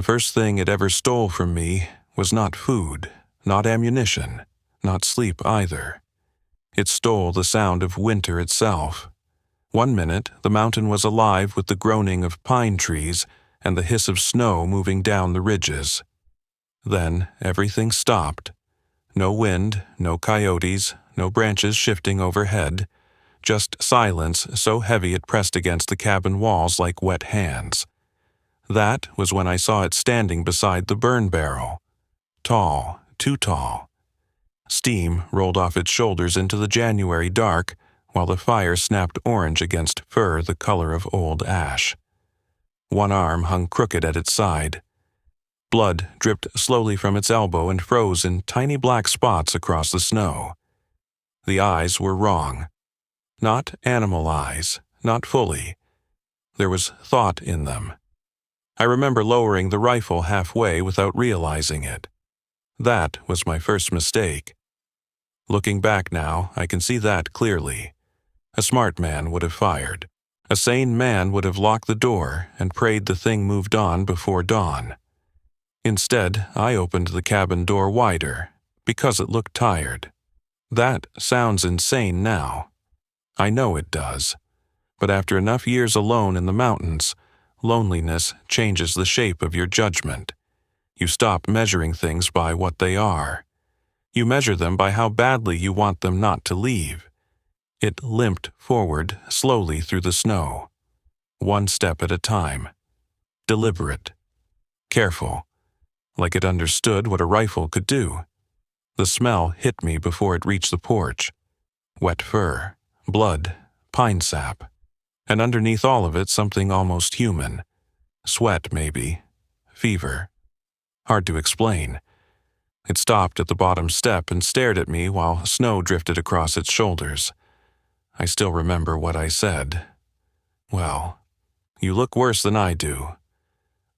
first thing it ever stole from me was not food, not ammunition, not sleep either. It stole the sound of winter itself. One minute, the mountain was alive with the groaning of pine trees and the hiss of snow moving down the ridges. Then everything stopped. No wind, no coyotes, no branches shifting overhead, just silence so heavy it pressed against the cabin walls like wet hands. That was when I saw it standing beside the burn barrel. Tall, too tall. Steam rolled off its shoulders into the January dark, while the fire snapped orange against fur the color of old ash. One arm hung crooked at its side. Blood dripped slowly from its elbow and froze in tiny black spots across the snow. The eyes were wrong. Not animal eyes, not fully. There was thought in them. I remember lowering the rifle halfway without realizing it. That was my first mistake. Looking back now, I can see that clearly. A smart man would have fired. A sane man would have locked the door and prayed the thing moved on before dawn. Instead, I opened the cabin door wider, because it looked tired. That sounds insane now. I know it does. But after enough years alone in the mountains, loneliness changes the shape of your judgment. You stop measuring things by what they are. You measure them by how badly you want them not to leave. It limped forward slowly through the snow. One step at a time. Deliberate. Careful. Like it understood what a rifle could do. The smell hit me before it reached the porch. Wet fur, blood, pine sap. And underneath all of it something almost human. Sweat, maybe. Fever. Hard to explain. It stopped at the bottom step and stared at me while snow drifted across its shoulders. I still remember what I said. Well, you look worse than I do.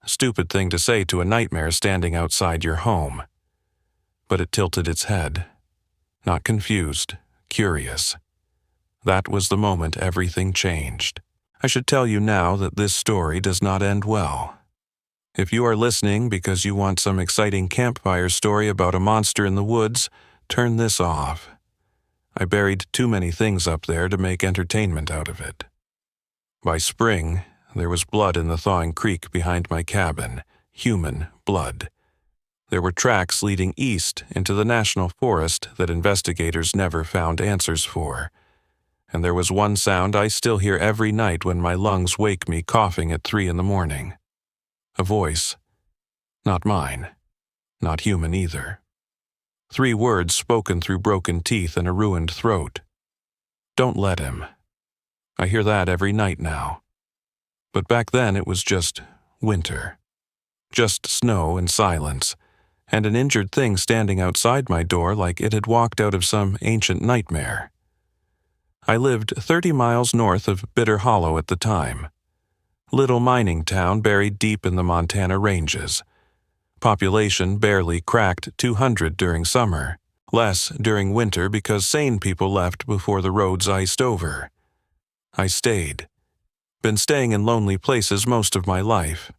A stupid thing to say to a nightmare standing outside your home. But it tilted its head. Not confused, curious. That was the moment everything changed. I should tell you now that this story does not end well. If you are listening because you want some exciting campfire story about a monster in the woods, turn this off. I buried too many things up there to make entertainment out of it. By spring, there was blood in the thawing creek behind my cabin, human blood. There were tracks leading east into the national forest that investigators never found answers for. And there was one sound I still hear every night when my lungs wake me coughing at 3 a.m. A voice. Not mine. Not human either. 3 words spoken through broken teeth and a ruined throat. Don't let him. I hear that every night now. But back then it was just winter. Just snow and silence, and an injured thing standing outside my door like it had walked out of some ancient nightmare. I lived 30 miles north of Bitter Hollow at the time. Little mining town buried deep in the Montana ranges. Population barely cracked 200 during summer, less during winter because sane people left before the roads iced over. I stayed. Been staying in lonely places most of my life.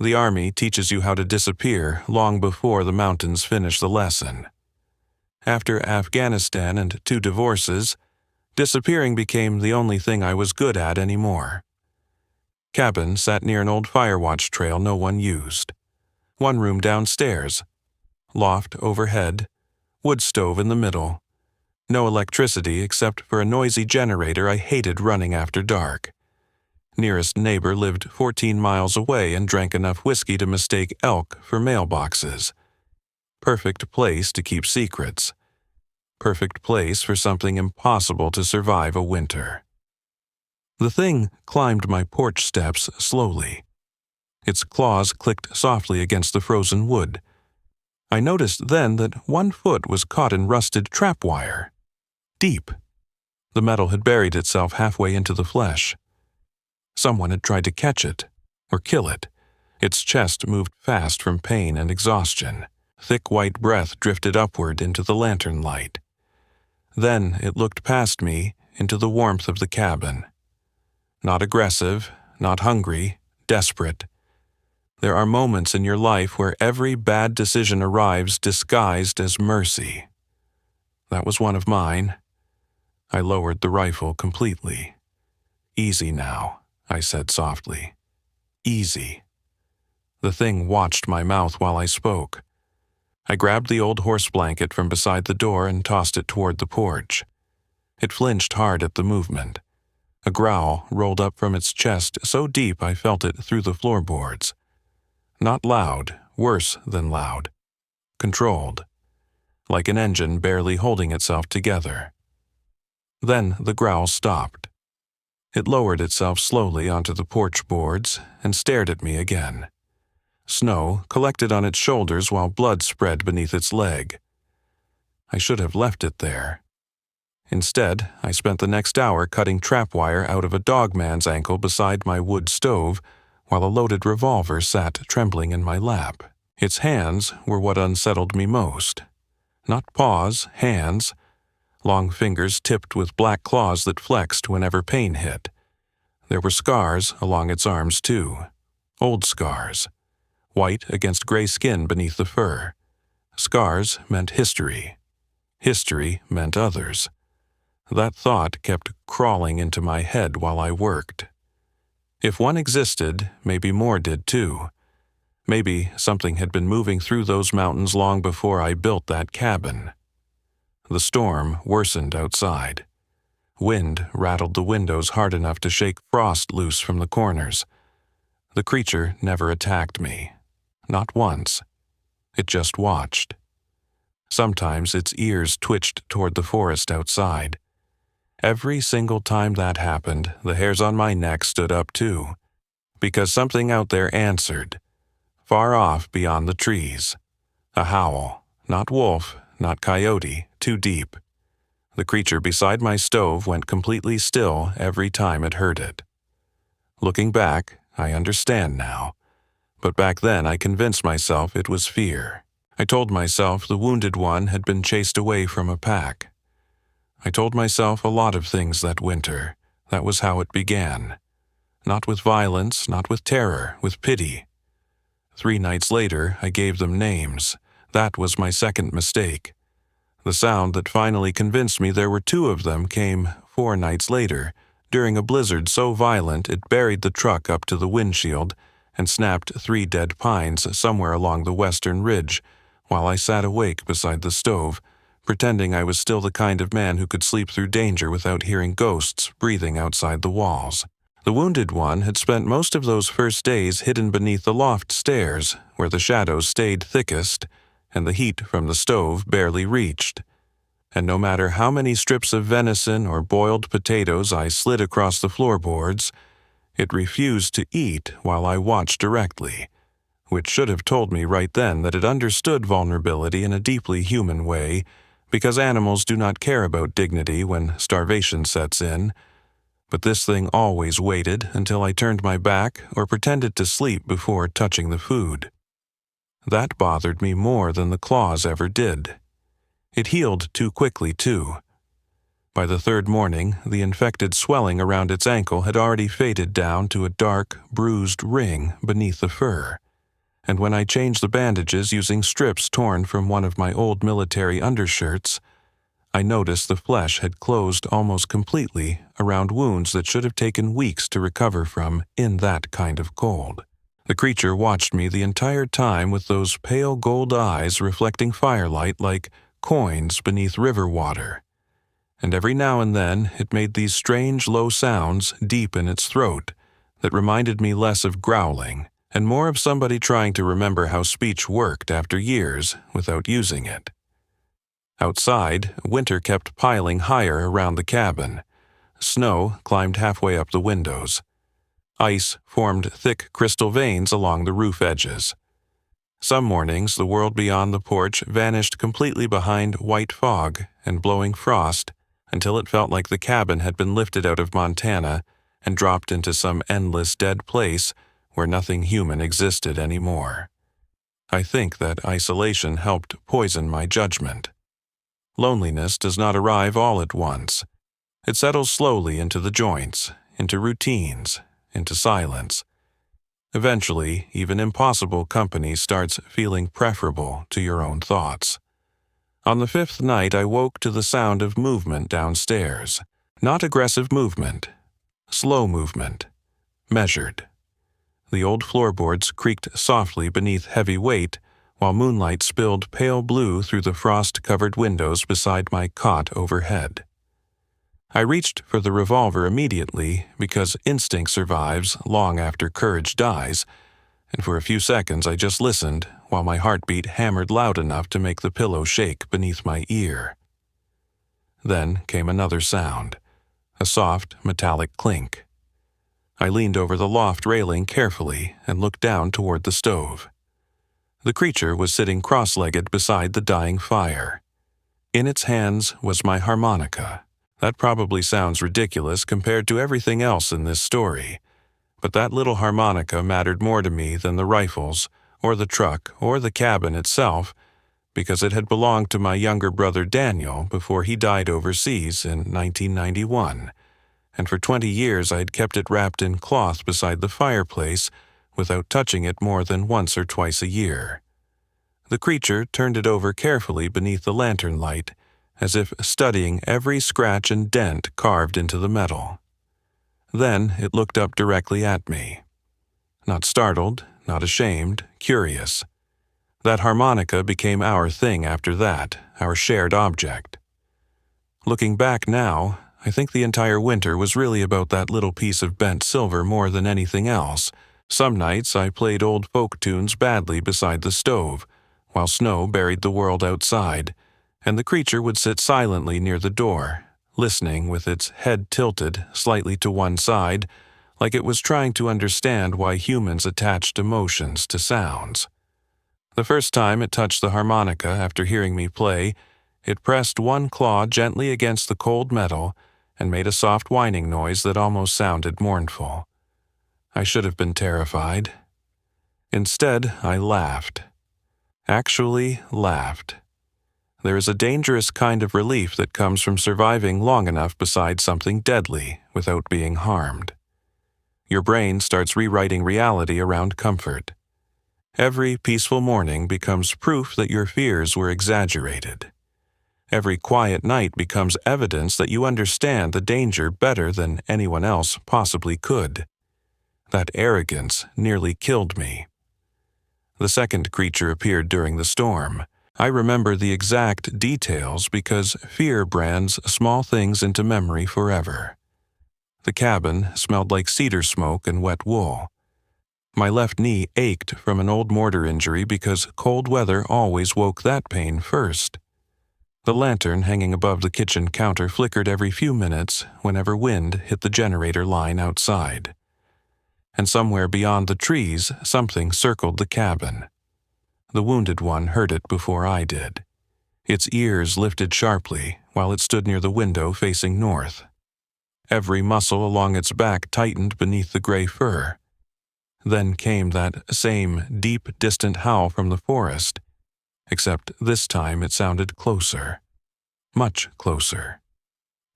The Army teaches you how to disappear long before the mountains finish the lesson. After Afghanistan and 2 divorces, disappearing became the only thing I was good at anymore. Cabin sat near an old firewatch trail no one used. 1 room downstairs. Loft overhead. Wood stove in the middle. No electricity except for a noisy generator I hated running after dark. Nearest neighbor lived 14 miles away and drank enough whiskey to mistake elk for mailboxes. Perfect place to keep secrets. Perfect place for something impossible to survive a winter. The thing climbed my porch steps slowly. Its claws clicked softly against the frozen wood. I noticed then that 1 foot was caught in rusted trap wire. Deep. The metal had buried itself halfway into the flesh. Someone had tried to catch it, or kill it. Its chest moved fast from pain and exhaustion. Thick white breath drifted upward into the lantern light. Then it looked past me into the warmth of the cabin. Not aggressive, not hungry, desperate. There are moments in your life where every bad decision arrives disguised as mercy. That was one of mine. I lowered the rifle completely. "Easy now," I said softly. "Easy." The thing watched my mouth while I spoke. I grabbed the old horse blanket from beside the door and tossed it toward the porch. It flinched hard at the movement. A growl rolled up from its chest so deep I felt it through the floorboards. Not loud, worse than loud. Controlled. Like an engine barely holding itself together. Then the growl stopped. It lowered itself slowly onto the porch boards and stared at me again. Snow collected on its shoulders while blood spread beneath its leg. I should have left it there. Instead, I spent the next hour cutting trap wire out of a dogman's ankle beside my wood stove, while a loaded revolver sat trembling in my lap. Its hands were what unsettled me most. Not paws, hands. Long fingers tipped with black claws that flexed whenever pain hit. There were scars along its arms too. Old scars. White against gray skin beneath the fur. Scars meant history. History meant others. That thought kept crawling into my head while I worked. If one existed, maybe more did too. Maybe something had been moving through those mountains long before I built that cabin. The storm worsened outside. Wind rattled the windows hard enough to shake frost loose from the corners. The creature never attacked me. Not once. It just watched. Sometimes its ears twitched toward the forest outside. Every single time that happened, the hairs on my neck stood up too, because something out there answered, far off beyond the trees. A howl, not wolf, not coyote, too deep. The creature beside my stove went completely still every time it heard it. Looking back, I understand now, but back then I convinced myself it was fear. I told myself the wounded one had been chased away from a pack. I told myself a lot of things that winter. That was how it began. Not with violence, not with terror, with pity. 3 nights later, I gave them names. That was my second mistake. The sound that finally convinced me there were 2 of them came 4 nights later, during a blizzard so violent it buried the truck up to the windshield and snapped 3 dead pines somewhere along the western ridge, while I sat awake beside the stove, pretending I was still the kind of man who could sleep through danger without hearing ghosts breathing outside the walls. The wounded one had spent most of those first days hidden beneath the loft stairs, where the shadows stayed thickest, and the heat from the stove barely reached. And no matter how many strips of venison or boiled potatoes I slid across the floorboards, it refused to eat while I watched directly, which should have told me right then that it understood vulnerability in a deeply human way, because animals do not care about dignity when starvation sets in. But this thing always waited until I turned my back or pretended to sleep before touching the food. That bothered me more than the claws ever did. It healed too quickly, too. By the 3rd morning, the infected swelling around its ankle had already faded down to a dark, bruised ring beneath the fur. And when I changed the bandages using strips torn from one of my old military undershirts, I noticed the flesh had closed almost completely around wounds that should have taken weeks to recover from in that kind of cold. The creature watched me the entire time with those pale gold eyes reflecting firelight like coins beneath river water. And every now and then it made these strange low sounds deep in its throat that reminded me less of growling and more of somebody trying to remember how speech worked after years without using it. Outside, winter kept piling higher around the cabin. Snow climbed halfway up the windows. Ice formed thick crystal veins along the roof edges. Some mornings, the world beyond the porch vanished completely behind white fog and blowing frost until it felt like the cabin had been lifted out of Montana and dropped into some endless dead place where nothing human existed anymore. I think that isolation helped poison my judgment. Loneliness does not arrive all at once. It settles slowly into the joints, into routines, into silence. Eventually, even impossible company starts feeling preferable to your own thoughts. On the fifth night, I woke to the sound of movement downstairs. Not aggressive movement, slow movement, measured. The old floorboards creaked softly beneath heavy weight, while moonlight spilled pale blue through the frost-covered windows beside my cot overhead. I reached for the revolver immediately because instinct survives long after courage dies, and for a few seconds I just listened while my heartbeat hammered loud enough to make the pillow shake beneath my ear. Then came another sound, a soft, metallic clink. I leaned over the loft railing carefully and looked down toward the stove. The creature was sitting cross-legged beside the dying fire. In its hands was my harmonica. That probably sounds ridiculous compared to everything else in this story, but that little harmonica mattered more to me than the rifles, or the truck, or the cabin itself, because it had belonged to my younger brother Daniel before he died overseas in 1991, and for 20 years I had kept it wrapped in cloth beside the fireplace without touching it more than once or twice a year. The creature turned it over carefully beneath the lantern light, as if studying every scratch and dent carved into the metal. Then it looked up directly at me. Not startled, not ashamed, curious. That harmonica became our thing after that, our shared object. Looking back now, I think the entire winter was really about that little piece of bent silver more than anything else. Some nights I played old folk tunes badly beside the stove, while snow buried the world outside, and the creature would sit silently near the door, listening with its head tilted slightly to one side, like it was trying to understand why humans attached emotions to sounds. The first time it touched the harmonica after hearing me play, it pressed one claw gently against the cold metal and made a soft whining noise that almost sounded mournful. I should have been terrified. Instead, I laughed. Actually laughed. There is a dangerous kind of relief that comes from surviving long enough beside something deadly without being harmed. Your brain starts rewriting reality around comfort. Every peaceful morning becomes proof that your fears were exaggerated. Every quiet night becomes evidence that you understand the danger better than anyone else possibly could. That arrogance nearly killed me. The second creature appeared during the storm. I remember the exact details because fear brands small things into memory forever. The cabin smelled like cedar smoke and wet wool. My left knee ached from an old mortar injury because cold weather always woke that pain first. The lantern hanging above the kitchen counter flickered every few minutes whenever wind hit the generator line outside. And somewhere beyond the trees, something circled the cabin. The wounded one heard it before I did. Its ears lifted sharply while it stood near the window facing north. Every muscle along its back tightened beneath the gray fur. Then came that same deep, distant howl from the forest, except this time it sounded closer. Much closer.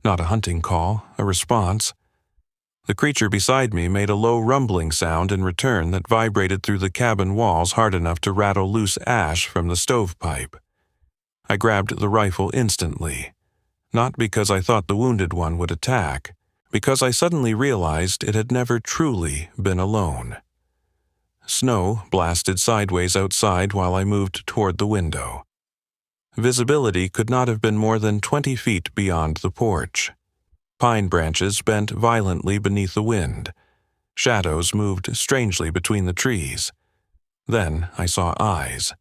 Not a hunting call, a response. The creature beside me made a low rumbling sound in return that vibrated through the cabin walls hard enough to rattle loose ash from the stovepipe. I grabbed the rifle instantly, not because I thought the wounded one would attack, because I suddenly realized it had never truly been alone. Snow blasted sideways outside while I moved toward the window. Visibility could not have been more than 20 feet beyond the porch. Pine branches bent violently beneath the wind. Shadows moved strangely between the trees. Then I saw eyes.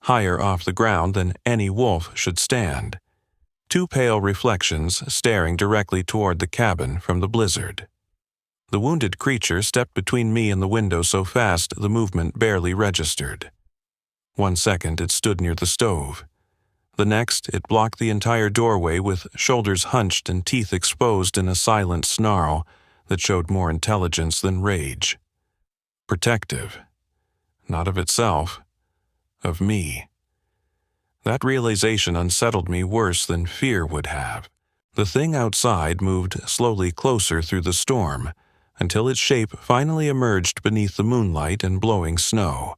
Higher off the ground than any wolf should stand. Two pale reflections staring directly toward the cabin from the blizzard. The wounded creature stepped between me and the window so fast the movement barely registered. 1 second it stood near the stove. The next, it blocked the entire doorway with shoulders hunched and teeth exposed in a silent snarl that showed more intelligence than rage. Protective. Not of itself. Of me. That realization unsettled me worse than fear would have. The thing outside moved slowly closer through the storm, until its shape finally emerged beneath the moonlight and blowing snow.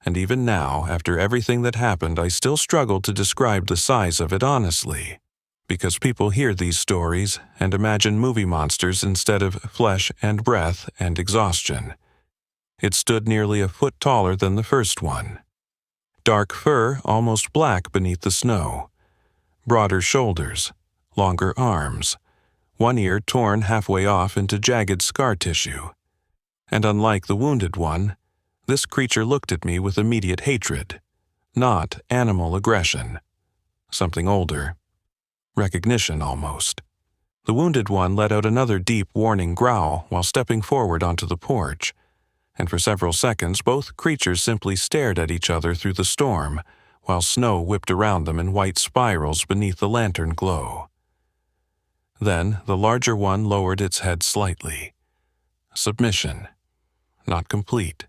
And even now, after everything that happened, I still struggle to describe the size of it honestly, because people hear these stories and imagine movie monsters instead of flesh and breath and exhaustion. It stood nearly a foot taller than the first one. Dark fur, almost black beneath the snow. Broader shoulders, longer arms, one ear torn halfway off into jagged scar tissue. And unlike the wounded one, this creature looked at me with immediate hatred, not animal aggression. Something older. Recognition, almost. The wounded one let out another deep warning growl while stepping forward onto the porch, and for several seconds both creatures simply stared at each other through the storm, while snow whipped around them in white spirals beneath the lantern glow. Then the larger one lowered its head slightly. Submission. Not complete.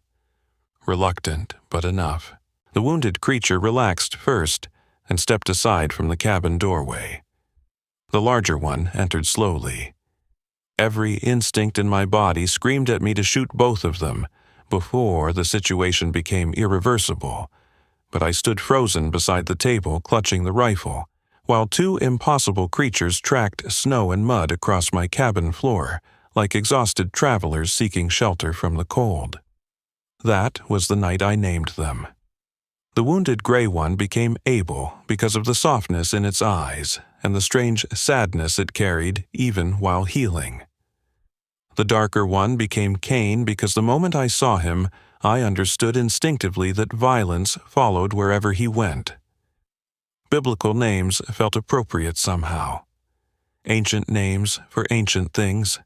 Reluctant, but enough. The wounded creature relaxed first and stepped aside from the cabin doorway. The larger one entered slowly. Every instinct in my body screamed at me to shoot both of them before the situation became irreversible, but I stood frozen beside the table clutching the rifle, while two impossible creatures tracked snow and mud across my cabin floor like exhausted travelers seeking shelter from the cold. That was the night I named them. The wounded gray one became Abel because of the softness in its eyes and the strange sadness it carried even while healing. The darker one became Cain because the moment I saw him, I understood instinctively that violence followed wherever he went. Biblical names felt appropriate somehow. Ancient names for ancient things.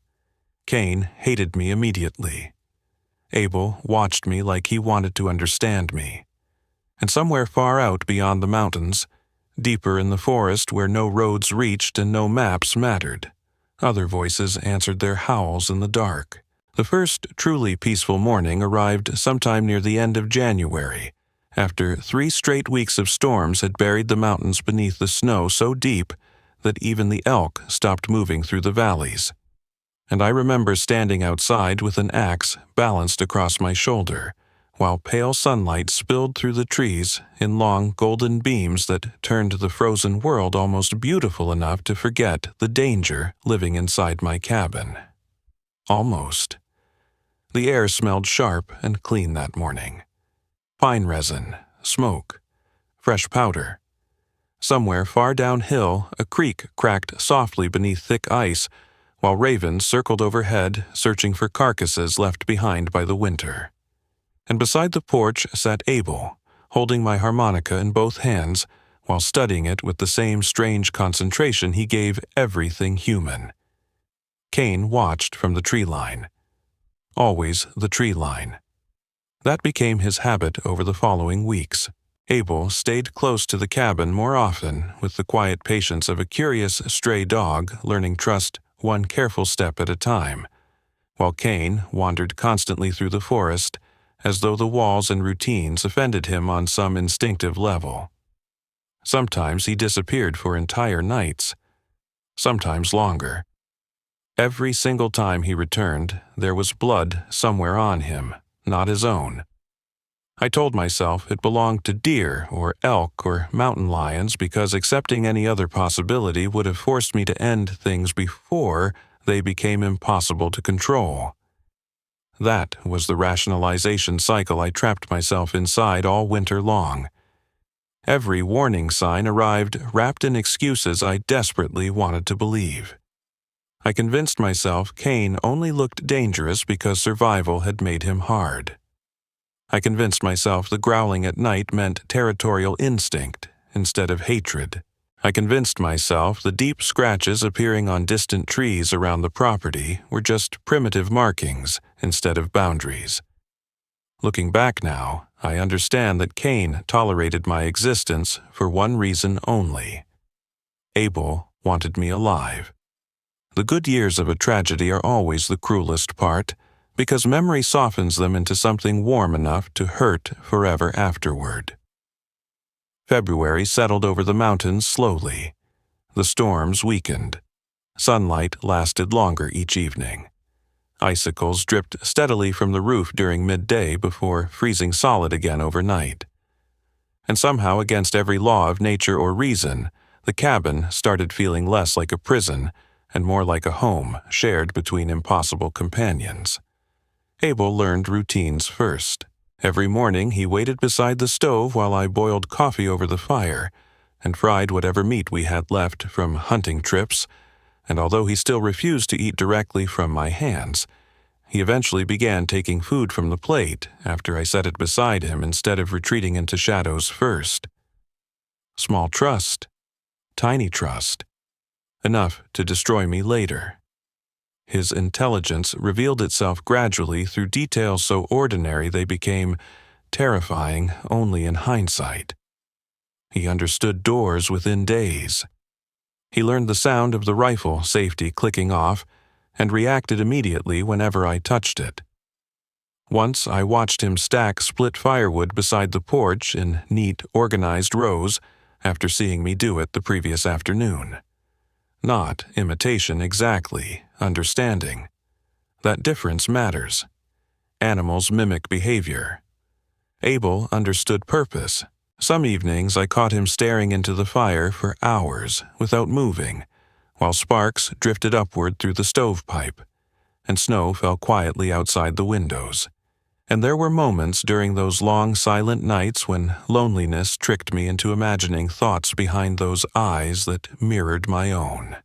Cain hated me immediately. Abel watched me like he wanted to understand me. And somewhere far out beyond the mountains, deeper in the forest where no roads reached and no maps mattered, other voices answered their howls in the dark. The first truly peaceful morning arrived sometime near the end of January, after 3 straight weeks of storms had buried the mountains beneath the snow so deep that even the elk stopped moving through the valleys. And I remember standing outside with an axe balanced across my shoulder, while pale sunlight spilled through the trees in long golden beams that turned the frozen world almost beautiful enough to forget the danger living inside my cabin. Almost. The air smelled sharp and clean that morning. Pine resin, smoke, fresh powder. Somewhere far downhill, a creek cracked softly beneath thick ice, while ravens circled overhead, searching for carcasses left behind by the winter. And beside the porch sat Abel, holding my harmonica in both hands, while studying it with the same strange concentration he gave everything human. Cain watched from the tree line. Always the tree line. That became his habit over the following weeks. Abel stayed close to the cabin more often, with the quiet patience of a curious stray dog learning trust one careful step at a time, while Cain wandered constantly through the forest, as though the walls and routines offended him on some instinctive level. Sometimes he disappeared for entire nights, sometimes longer. Every single time he returned, there was blood somewhere on him, not his own. I told myself it belonged to deer or elk or mountain lions because accepting any other possibility would have forced me to end things before they became impossible to control. That was the rationalization cycle I trapped myself inside all winter long. Every warning sign arrived wrapped in excuses I desperately wanted to believe. I convinced myself Cain only looked dangerous because survival had made him hard. I convinced myself the growling at night meant territorial instinct instead of hatred. I convinced myself the deep scratches appearing on distant trees around the property were just primitive markings instead of boundaries. Looking back now, I understand that Cain tolerated my existence for one reason only. Abel wanted me alive. The good years of a tragedy are always the cruelest part, because memory softens them into something warm enough to hurt forever afterward. February settled over the mountains slowly. The storms weakened. Sunlight lasted longer each evening. Icicles dripped steadily from the roof during midday before freezing solid again overnight. And somehow, against every law of nature or reason, the cabin started feeling less like a prison and more like a home shared between impossible companions. Abel learned routines first. Every morning he waited beside the stove while I boiled coffee over the fire and fried whatever meat we had left from hunting trips, and although he still refused to eat directly from my hands, he eventually began taking food from the plate after I set it beside him instead of retreating into shadows first. Small trust, tiny trust, enough to destroy me later. His intelligence revealed itself gradually through details so ordinary they became terrifying only in hindsight. He understood doors within days. He learned the sound of the rifle safety clicking off and reacted immediately whenever I touched it. Once I watched him stack split firewood beside the porch in neat, organized rows after seeing me do it the previous afternoon. Not imitation exactly, understanding. That difference matters. Animals mimic behavior. Abel understood purpose. Some evenings I caught him staring into the fire for hours without moving, while sparks drifted upward through the stovepipe, and snow fell quietly outside the windows. And there were moments during those long silent nights when loneliness tricked me into imagining thoughts behind those eyes that mirrored my own.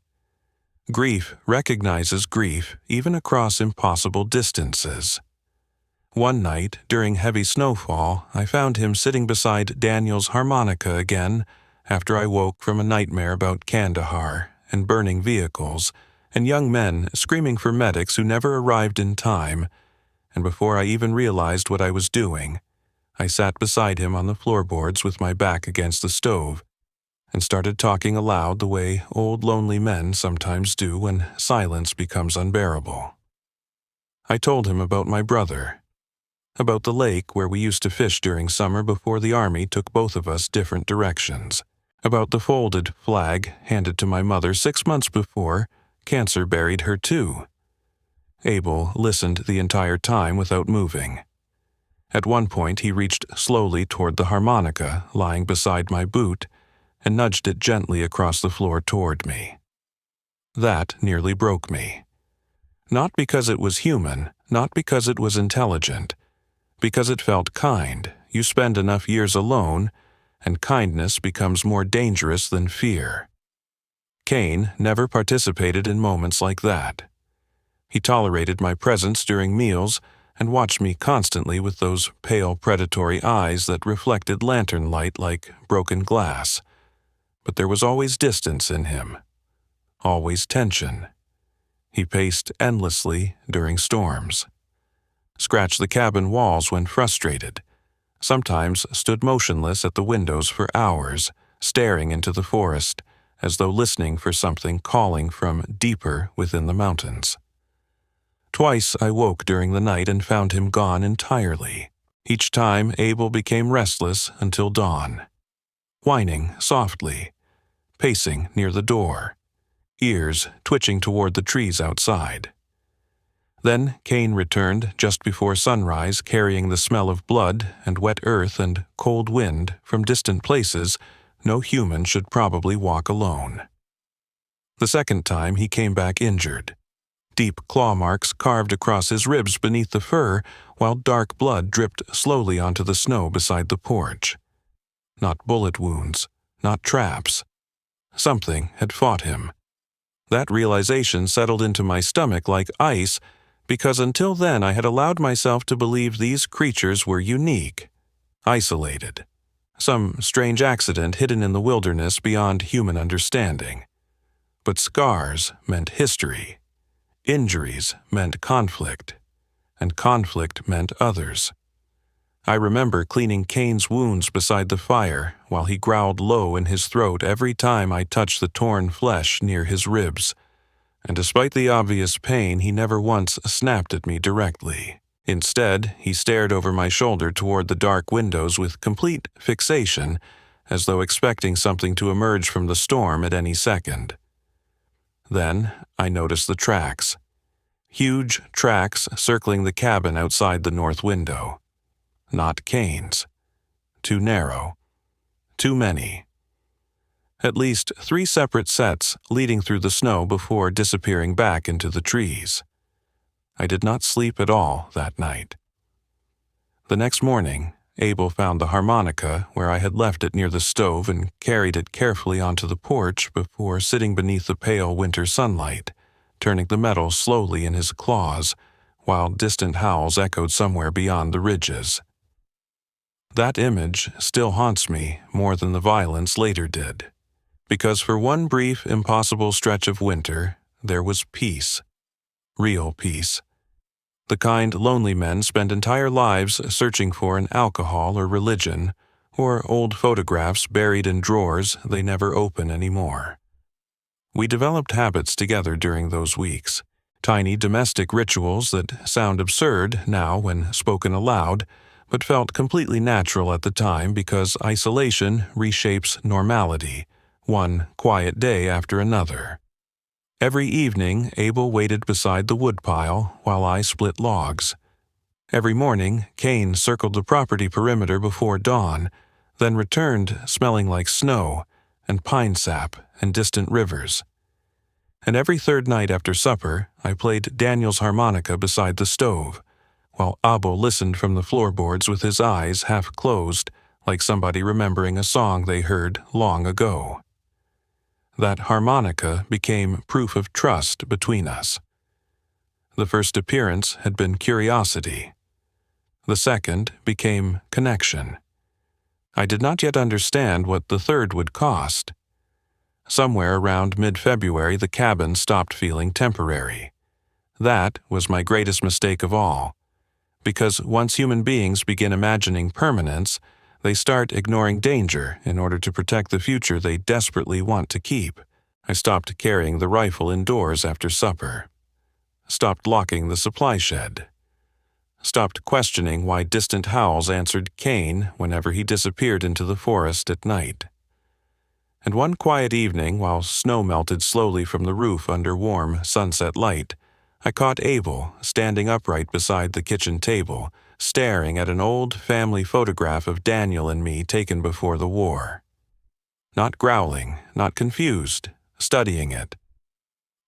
Grief recognizes grief even across impossible distances. One night, during heavy snowfall, I found him sitting beside Daniel's harmonica again after I woke from a nightmare about Kandahar and burning vehicles and young men screaming for medics who never arrived in time, and before I even realized what I was doing, I sat beside him on the floorboards with my back against the stove and started talking aloud the way old lonely men sometimes do when silence becomes unbearable. I told him about my brother, about the lake where we used to fish during summer before the army took both of us different directions, about the folded flag handed to my mother 6 months before cancer buried her too. Abel listened the entire time without moving. At one point he reached slowly toward the harmonica lying beside my boot and nudged it gently across the floor toward me. That nearly broke me. Not because it was human, not because it was intelligent, because it felt kind. You spend enough years alone, and kindness becomes more dangerous than fear. Cain never participated in moments like that. He tolerated my presence during meals and watched me constantly with those pale predatory eyes that reflected lantern light like broken glass. But there was always distance in him, always tension. He paced endlessly during storms, scratched the cabin walls when frustrated, sometimes stood motionless at the windows for hours, staring into the forest as though listening for something calling from deeper within the mountains. Twice I woke during the night and found him gone entirely. Each time Abel became restless until dawn, whining softly, pacing near the door, ears twitching toward the trees outside. Then Cain returned just before sunrise, carrying the smell of blood and wet earth and cold wind from distant places no human should probably walk alone. The second time he came back injured. Deep claw marks carved across his ribs beneath the fur, while dark blood dripped slowly onto the snow beside the porch. Not bullet wounds, not traps. Something had fought him. That realization settled into my stomach like ice, because until then I had allowed myself to believe these creatures were unique, isolated, some strange accident hidden in the wilderness beyond human understanding. But scars meant history, injuries meant conflict, and conflict meant others. I remember cleaning Cain's wounds beside the fire while he growled low in his throat every time I touched the torn flesh near his ribs, and despite the obvious pain, he never once snapped at me directly. Instead, he stared over my shoulder toward the dark windows with complete fixation, as though expecting something to emerge from the storm at any second. Then I noticed the tracks. Huge tracks circling the cabin outside the north window. Not Kane's. Too narrow. Too many. At least 3 separate sets leading through the snow before disappearing back into the trees. I did not sleep at all that night. The next morning, Abel found the harmonica where I had left it near the stove and carried it carefully onto the porch before sitting beneath the pale winter sunlight, turning the metal slowly in his claws, while distant howls echoed somewhere beyond the ridges. That image still haunts me more than the violence later did, because for one brief, impossible stretch of winter, there was peace. Real peace. The kind lonely men spend entire lives searching for in alcohol or religion, or old photographs buried in drawers they never open anymore. We developed habits together during those weeks, tiny domestic rituals that sound absurd now when spoken aloud, but felt completely natural at the time because isolation reshapes normality, one quiet day after another. Every evening, Abel waited beside the woodpile while I split logs. Every morning, Kane circled the property perimeter before dawn, then returned smelling like snow and pine sap and distant rivers. And every third night after supper, I played Daniel's harmonica beside the stove, while Abel listened from the floorboards with his eyes half closed, like somebody remembering a song they heard long ago. That harmonica became proof of trust between us. The first appearance had been curiosity. The second became connection. I did not yet understand what the third would cost. Somewhere around mid-February, the cabin stopped feeling temporary. That was my greatest mistake of all, because once human beings begin imagining permanence, they start ignoring danger in order to protect the future they desperately want to keep. I stopped carrying the rifle indoors after supper. Stopped locking the supply shed. Stopped questioning why distant howls answered Kane whenever he disappeared into the forest at night. And one quiet evening, while snow melted slowly from the roof under warm sunset light, I caught Abel standing upright beside the kitchen table, staring at an old family photograph of Daniel and me taken before the war. Not growling, not confused, studying it.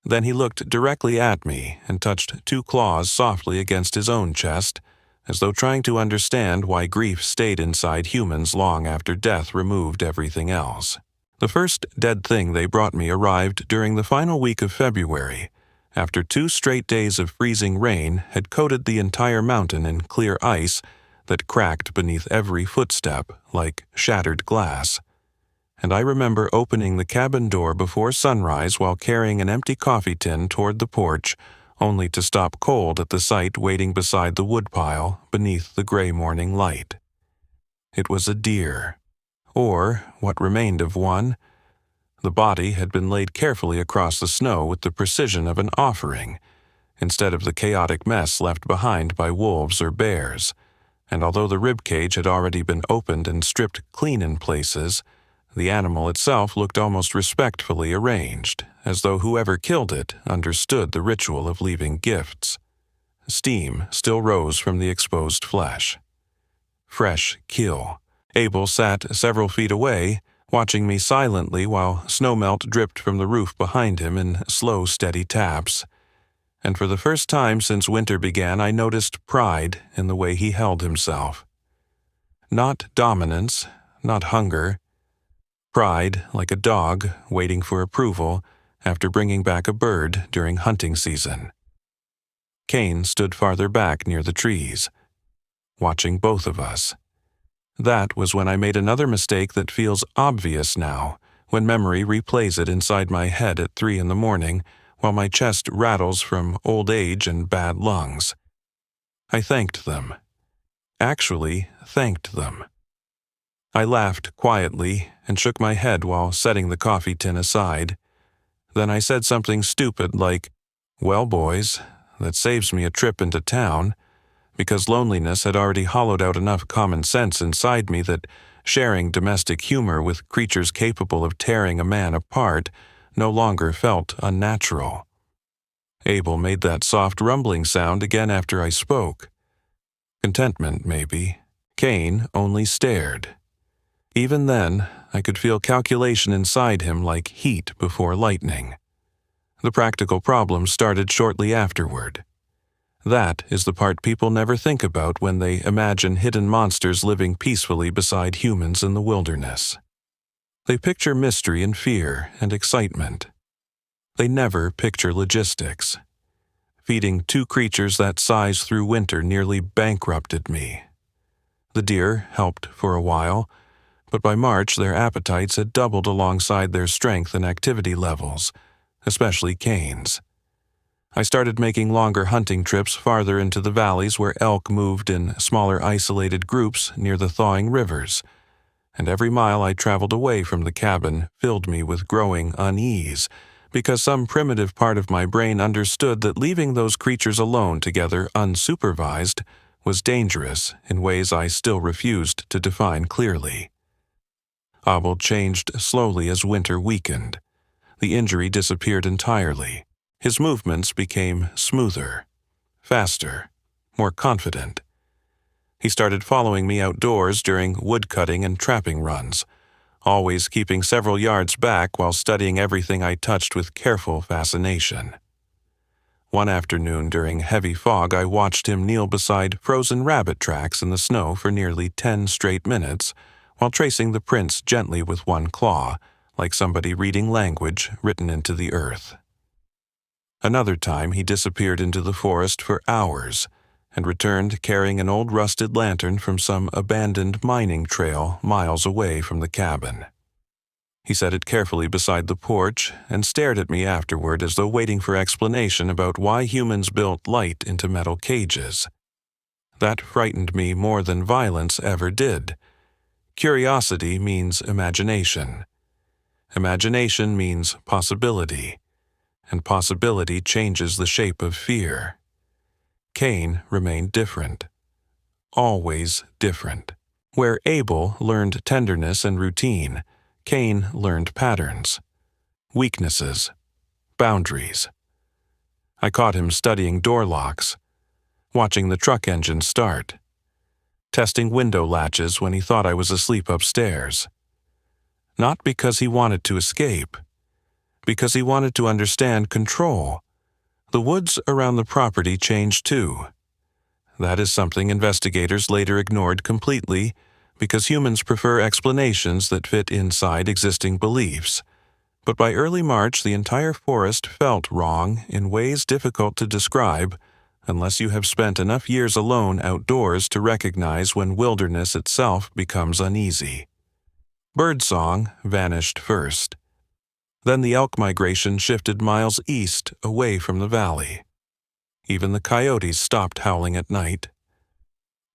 Then he looked directly at me and touched 2 claws softly against his own chest, as though trying to understand why grief stayed inside humans long after death removed everything else. The first dead thing they brought me arrived during the final week of February, after 2 straight days of freezing rain had coated the entire mountain in clear ice that cracked beneath every footstep like shattered glass. And I remember opening the cabin door before sunrise while carrying an empty coffee tin toward the porch, only to stop cold at the sight waiting beside the woodpile beneath the gray morning light. It was a deer, or what remained of one. The body had been laid carefully across the snow with the precision of an offering, instead of the chaotic mess left behind by wolves or bears, and although the rib cage had already been opened and stripped clean in places, the animal itself looked almost respectfully arranged, as though whoever killed it understood the ritual of leaving gifts. Steam still rose from the exposed flesh. Fresh kill. Abel sat several feet away, watching me silently while snowmelt dripped from the roof behind him in slow, steady taps. And for the first time since winter began, I noticed pride in the way he held himself. Not dominance, not hunger. Pride like a dog waiting for approval after bringing back a bird during hunting season. Kane stood farther back near the trees, watching both of us. That was when I made another mistake that feels obvious now, when memory replays it inside my head at 3 a.m, while my chest rattles from old age and bad lungs. I thanked them. Actually, thanked them. I laughed quietly and shook my head while setting the coffee tin aside. Then I said something stupid like, "Well, boys, that saves me a trip into town," because loneliness had already hollowed out enough common sense inside me that sharing domestic humor with creatures capable of tearing a man apart no longer felt unnatural. Abel made that soft rumbling sound again after I spoke. Contentment, maybe. Cain only stared. Even then, I could feel calculation inside him like heat before lightning. The practical problem started shortly afterward. That is the part people never think about when they imagine hidden monsters living peacefully beside humans in the wilderness. They picture mystery and fear and excitement. They never picture logistics. Feeding 2 creatures that size through winter nearly bankrupted me. The deer helped for a while, but by March their appetites had doubled alongside their strength and activity levels, especially Cain's. I started making longer hunting trips farther into the valleys where elk moved in smaller isolated groups near the thawing rivers, and every mile I traveled away from the cabin filled me with growing unease, because some primitive part of my brain understood that leaving those creatures alone together unsupervised was dangerous in ways I still refused to define clearly. Abel changed slowly as winter weakened. The injury disappeared entirely. His movements became smoother, faster, more confident. He started following me outdoors during woodcutting and trapping runs, always keeping several yards back while studying everything I touched with careful fascination. One afternoon during heavy fog, I watched him kneel beside frozen rabbit tracks in the snow for nearly 10 straight minutes, while tracing the prints gently with one claw, like somebody reading language written into the earth. Another time he disappeared into the forest for hours, and returned carrying an old rusted lantern from some abandoned mining trail miles away from the cabin. He set it carefully beside the porch and stared at me afterward as though waiting for explanation about why humans built light into metal cages. That frightened me more than violence ever did. Curiosity means imagination. Imagination means possibility, and possibility changes the shape of fear. Cain remained different. Always different. Where Abel learned tenderness and routine, Cain learned patterns, weaknesses, boundaries. I caught him studying door locks, watching the truck engine start, testing window latches when he thought I was asleep upstairs. Not because he wanted to escape, because he wanted to understand control. The woods around the property changed too. That is something investigators later ignored completely, because humans prefer explanations that fit inside existing beliefs. But by early March, the entire forest felt wrong in ways difficult to describe unless you have spent enough years alone outdoors to recognize when wilderness itself becomes uneasy. Birdsong vanished first. Then the elk migration shifted miles east away from the valley. Even the coyotes stopped howling at night.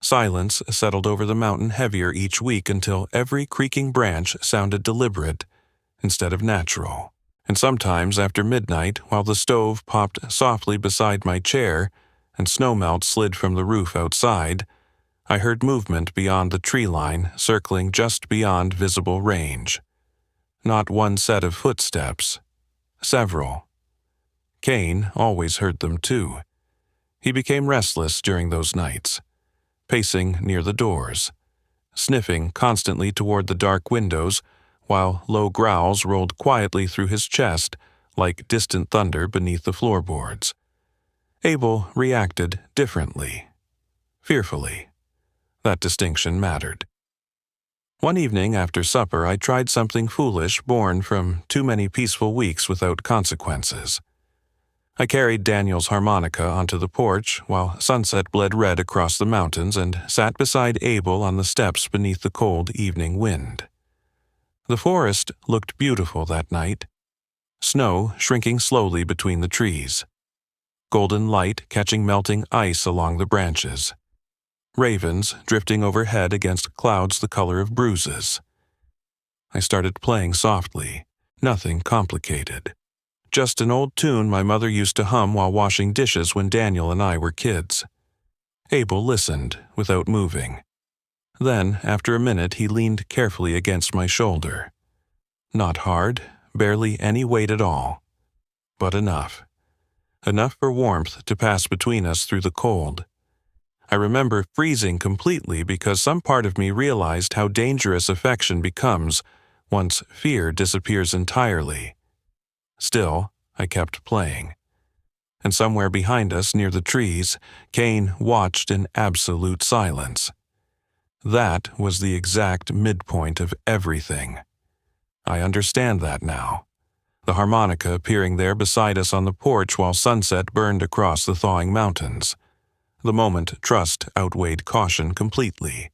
Silence settled over the mountain heavier each week until every creaking branch sounded deliberate instead of natural. And sometimes after midnight, while the stove popped softly beside my chair and snowmelt slid from the roof outside, I heard movement beyond the tree line, circling just beyond visible range. Not one set of footsteps, several. Cain always heard them too. He became restless during those nights, pacing near the doors, sniffing constantly toward the dark windows, while low growls rolled quietly through his chest like distant thunder beneath the floorboards. Abel reacted differently, fearfully. That distinction mattered. One evening after supper, I tried something foolish born from too many peaceful weeks without consequences. I carried Daniel's harmonica onto the porch while sunset bled red across the mountains and sat beside Abel on the steps beneath the cold evening wind. The forest looked beautiful that night, snow shrinking slowly between the trees, golden light catching melting ice along the branches, ravens drifting overhead against clouds the color of bruises. I started playing softly, nothing complicated. Just an old tune my mother used to hum while washing dishes when Daniel and I were kids. Abel listened without moving. Then, after a minute, he leaned carefully against my shoulder. Not hard, barely any weight at all, but enough. enough for warmth to pass between us through the cold. I remember freezing completely because some part of me realized how dangerous affection becomes once fear disappears entirely. Still, I kept playing. And somewhere behind us, near the trees, Kane watched in absolute silence. That was the exact midpoint of everything. I understand that now. The harmonica appearing there beside us on the porch while sunset burned across the thawing mountains. The moment trust outweighed caution completely.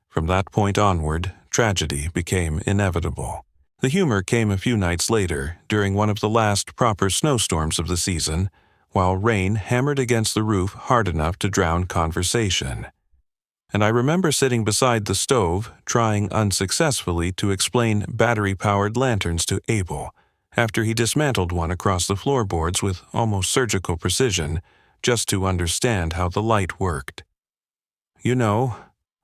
From that point onward, tragedy became inevitable. The humor came a few nights later, during one of the last proper snowstorms of the season, while rain hammered against the roof hard enough to drown conversation. And I remember sitting beside the stove, trying unsuccessfully to explain battery-powered lanterns to Abel, after he dismantled one across the floorboards with almost surgical precision, just to understand how the light worked. "You know,"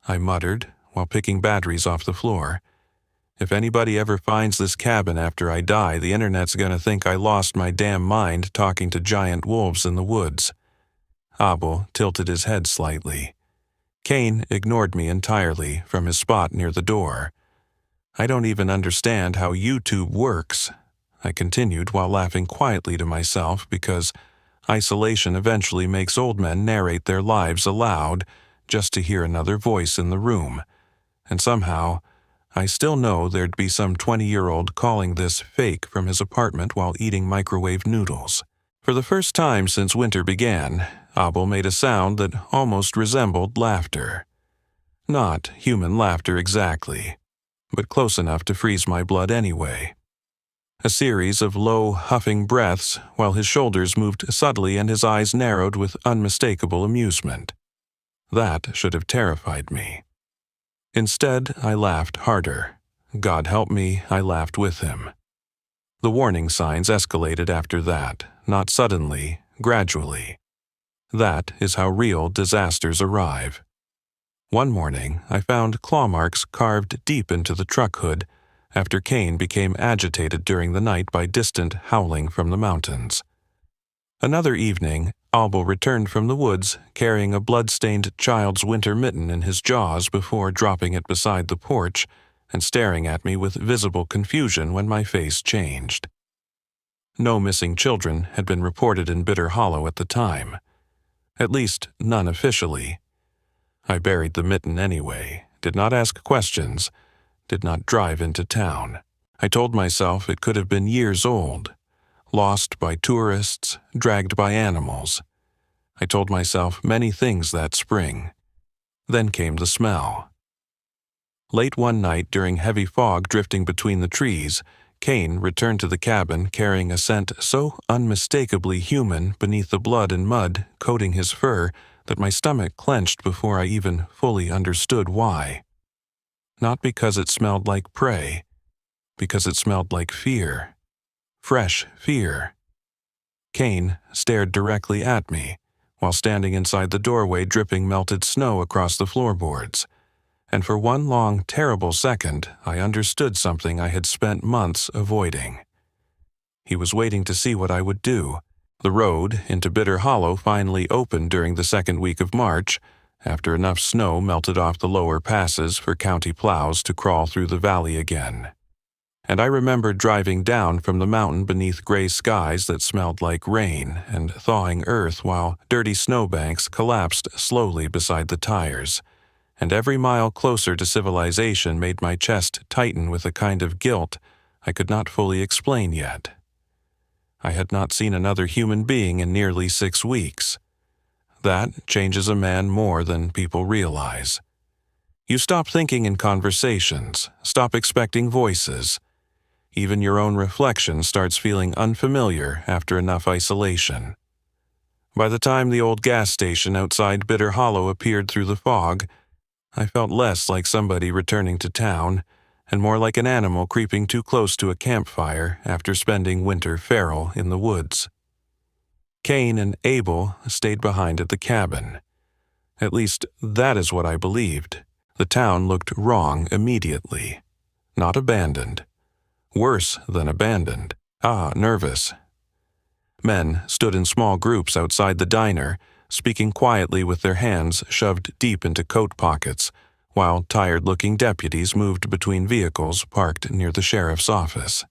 I muttered, while picking batteries off the floor, "if anybody ever finds this cabin after I die, the internet's gonna think I lost my damn mind talking to giant wolves in the woods." Abel tilted his head slightly. Kane ignored me entirely from his spot near the door. "I don't even understand how YouTube works," I continued while laughing quietly to myself because isolation eventually makes old men narrate their lives aloud just to hear another voice in the room. And somehow, I still know there'd be some 20-year-old calling this fake from his apartment while eating microwave noodles. For the first time since winter began, Abel made a sound that almost resembled laughter. Not human laughter exactly, but close enough to freeze my blood anyway. A series of low, huffing breaths while his shoulders moved subtly and his eyes narrowed with unmistakable amusement. That should have terrified me. Instead, I laughed harder. God help me, I laughed with him. The warning signs escalated after that, not suddenly, gradually. That is how real disasters arrive. One morning, I found claw marks carved deep into the truck hood after Kane became agitated during the night by distant howling from the mountains. Another evening, Abel returned from the woods carrying a blood-stained child's winter mitten in his jaws before dropping it beside the porch and staring at me with visible confusion when my face changed. No missing children had been reported in Bitter Hollow at the time. At least, none officially. I buried the mitten anyway, did not ask questions, did not drive into town. I told myself it could have been years old, lost by tourists, dragged by animals. I told myself many things that spring. Then came the smell. Late one night during heavy fog drifting between the trees, Kane returned to the cabin carrying a scent so unmistakably human beneath the blood and mud coating his fur that my stomach clenched before I even fully understood why. Not because it smelled like prey, because it smelled like fear. Fresh fear. Kane stared directly at me, while standing inside the doorway dripping melted snow across the floorboards. And for one long, terrible second, I understood something I had spent months avoiding. He was waiting to see what I would do. The road into Bitter Hollow finally opened during the second week of March, after enough snow melted off the lower passes for county plows to crawl through the valley again. And I remember driving down from the mountain beneath gray skies that smelled like rain and thawing earth while dirty snowbanks collapsed slowly beside the tires. And every mile closer to civilization made my chest tighten with a kind of guilt I could not fully explain yet. I had not seen another human being in nearly 6 weeks. That changes a man more than people realize. You stop thinking in conversations, stop expecting voices. Even your own reflection starts feeling unfamiliar after enough isolation. By the time the old gas station outside Bitter Hollow appeared through the fog, I felt less like somebody returning to town, and more like an animal creeping too close to a campfire after spending winter feral in the woods. Kane and Abel stayed behind at the cabin. At least, that is what I believed. The town looked wrong immediately. Not abandoned. Worse than abandoned. Nervous. Men stood in small groups outside the diner, speaking quietly with their hands shoved deep into coat pockets, while tired-looking deputies moved between vehicles parked near the sheriff's office.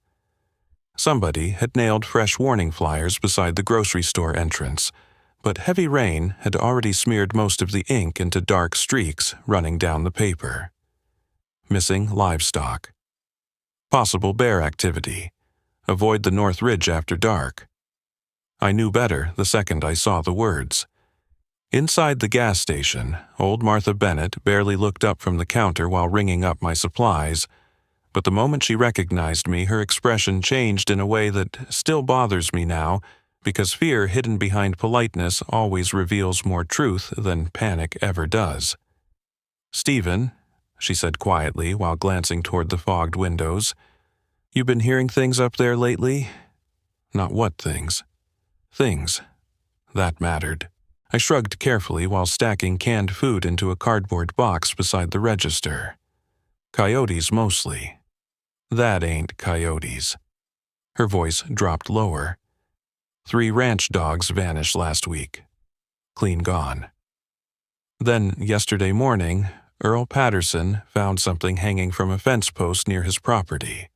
Somebody had nailed fresh warning flyers beside the grocery store entrance, but heavy rain had already smeared most of the ink into dark streaks running down the paper. Missing livestock. Possible bear activity. Avoid the North Ridge after dark. I knew better the second I saw the words. Inside the gas station, old Martha Bennett barely looked up from the counter while ringing up my supplies, but the moment she recognized me, her expression changed in a way that still bothers me now, because fear hidden behind politeness always reveals more truth than panic ever does. "Stephen," she said quietly while glancing toward the fogged windows, "you been hearing things up there lately?" Not what things. Things. That mattered. I shrugged carefully while stacking canned food into a cardboard box beside the register. Coyotes mostly. That ain't coyotes. Her voice dropped lower. 3 ranch dogs vanished last week. Clean gone. Then, yesterday morning, Earl Patterson found something hanging from a fence post near his property.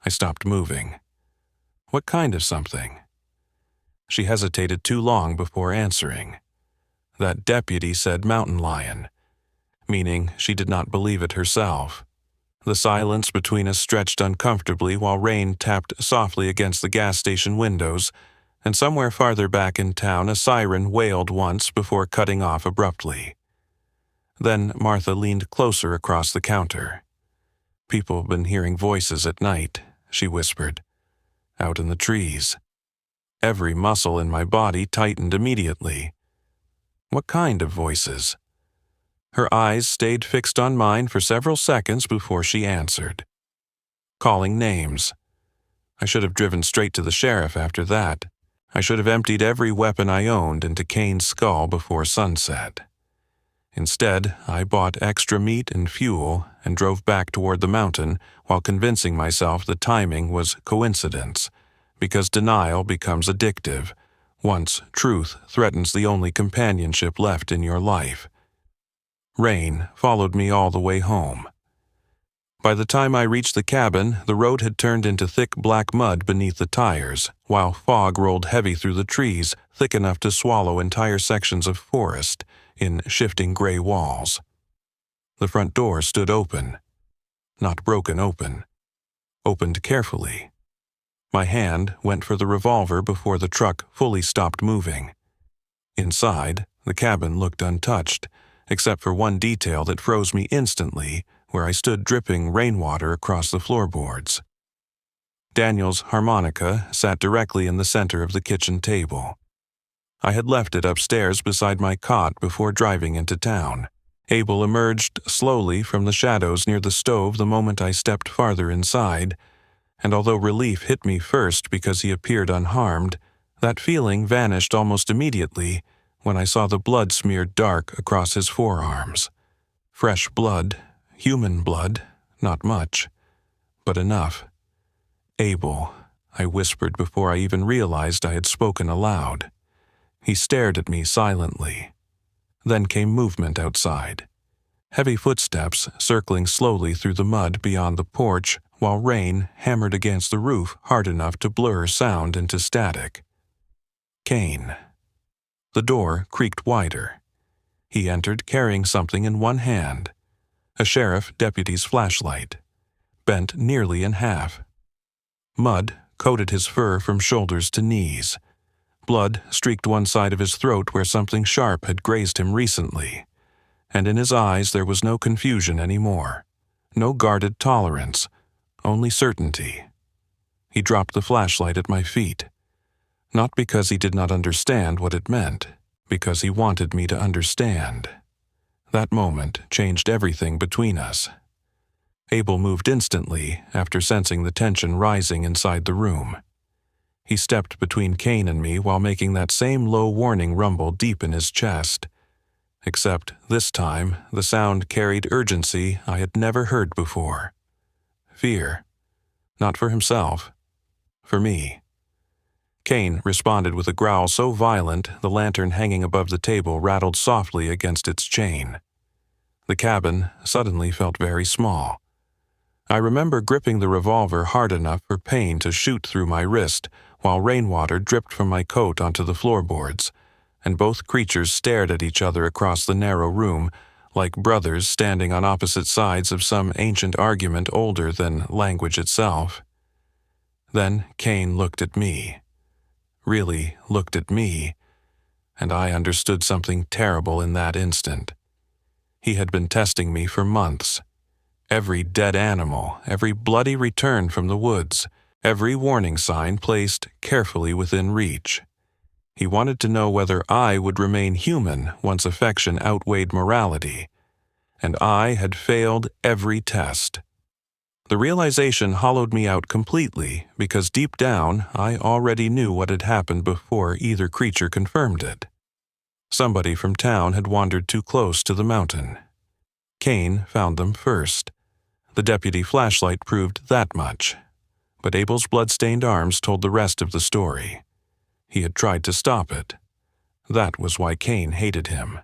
I stopped moving. What kind of something? She hesitated too long before answering. That deputy said mountain lion, meaning she did not believe it herself. The silence between us stretched uncomfortably while rain tapped softly against the gas station windows, and somewhere farther back in town a siren wailed once before cutting off abruptly. Then Martha leaned closer across the counter. "People have been hearing voices at night," she whispered. "Out in the trees." Every muscle in my body tightened immediately. What kind of voices? Her eyes stayed fixed on mine for several seconds before she answered. Calling names. I should have driven straight to the sheriff after that. I should have emptied every weapon I owned into Kane's skull before sunset. Instead, I bought extra meat and fuel and drove back toward the mountain while convincing myself the timing was coincidence, because denial becomes addictive once truth threatens the only companionship left in your life. Rain followed me all the way home. By the time I reached the cabin, the road had turned into thick black mud beneath the tires, while fog rolled heavy through the trees, thick enough to swallow entire sections of forest in shifting gray walls. The front door stood open. Not broken open. Opened carefully. My hand went for the revolver before the truck fully stopped moving. Inside, the cabin looked untouched, except for one detail that froze me instantly, where I stood dripping rainwater across the floorboards. Daniel's harmonica sat directly in the center of the kitchen table. I had left it upstairs beside my cot before driving into town. Abel emerged slowly from the shadows near the stove the moment I stepped farther inside, and although relief hit me first because he appeared unharmed, that feeling vanished almost immediately when I saw the blood smeared dark across his forearms. Fresh blood, human blood, not much, but enough. "Abel," I whispered before I even realized I had spoken aloud. He stared at me silently. Then came movement outside. Heavy footsteps circling slowly through the mud beyond the porch while rain hammered against the roof hard enough to blur sound into static. Kane. The door creaked wider. He entered carrying something in one hand. A sheriff deputy's flashlight, bent nearly in half. Mud coated his fur from shoulders to knees. Blood streaked one side of his throat where something sharp had grazed him recently, and in his eyes there was no confusion anymore, no guarded tolerance, only certainty. He dropped the flashlight at my feet, not because he did not understand what it meant, because he wanted me to understand. That moment changed everything between us. Abel moved instantly after sensing the tension rising inside the room. He stepped between Kane and me while making that same low warning rumble deep in his chest. Except this time, the sound carried urgency I had never heard before. Fear. Not for himself. For me. Cain responded with a growl so violent the lantern hanging above the table rattled softly against its chain. The cabin suddenly felt very small. I remember gripping the revolver hard enough for pain to shoot through my wrist while rainwater dripped from my coat onto the floorboards, and both creatures stared at each other across the narrow room like brothers standing on opposite sides of some ancient argument older than language itself. Then Cain looked at me. Really looked at me, and I understood something terrible in that instant. He had been testing me for months. Every dead animal, every bloody return from the woods, every warning sign placed carefully within reach. He wanted to know whether I would remain human once affection outweighed morality, and I had failed every test. The realization hollowed me out completely because deep down I already knew what had happened before either creature confirmed it. Somebody from town had wandered too close to the mountain. Cain found them first. The deputy flashlight proved that much, but Abel's blood-stained arms told the rest of the story. He had tried to stop it. That was why Cain hated him.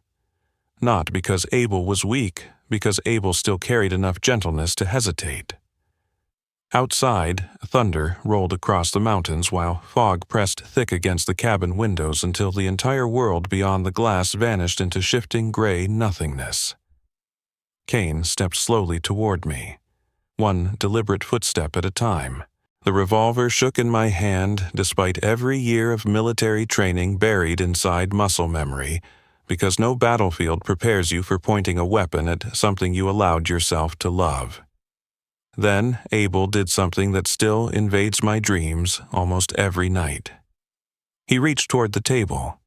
Not because Abel was weak, because Abel still carried enough gentleness to hesitate. Outside, thunder rolled across the mountains while fog pressed thick against the cabin windows until the entire world beyond the glass vanished into shifting gray nothingness. Cain stepped slowly toward me, one deliberate footstep at a time. The revolver shook in my hand despite every year of military training buried inside muscle memory, because no battlefield prepares you for pointing a weapon at something you allowed yourself to love. Then Abel did something that still invades my dreams almost every night. He reached toward the table,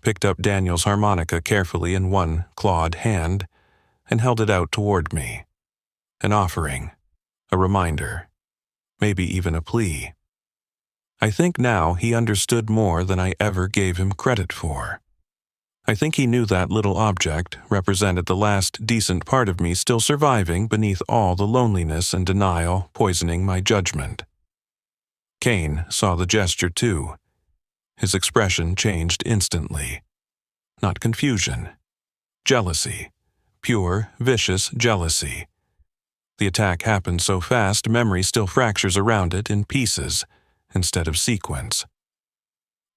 picked up Daniel's harmonica carefully in one clawed hand, and held it out toward me. An offering, a reminder, maybe even a plea. I think now he understood more than I ever gave him credit for. I think he knew that little object represented the last decent part of me still surviving beneath all the loneliness and denial poisoning my judgment. Cain saw the gesture too. His expression changed instantly. Not confusion. Jealousy. Pure, vicious jealousy. The attack happened so fast memory still fractures around it in pieces instead of sequence.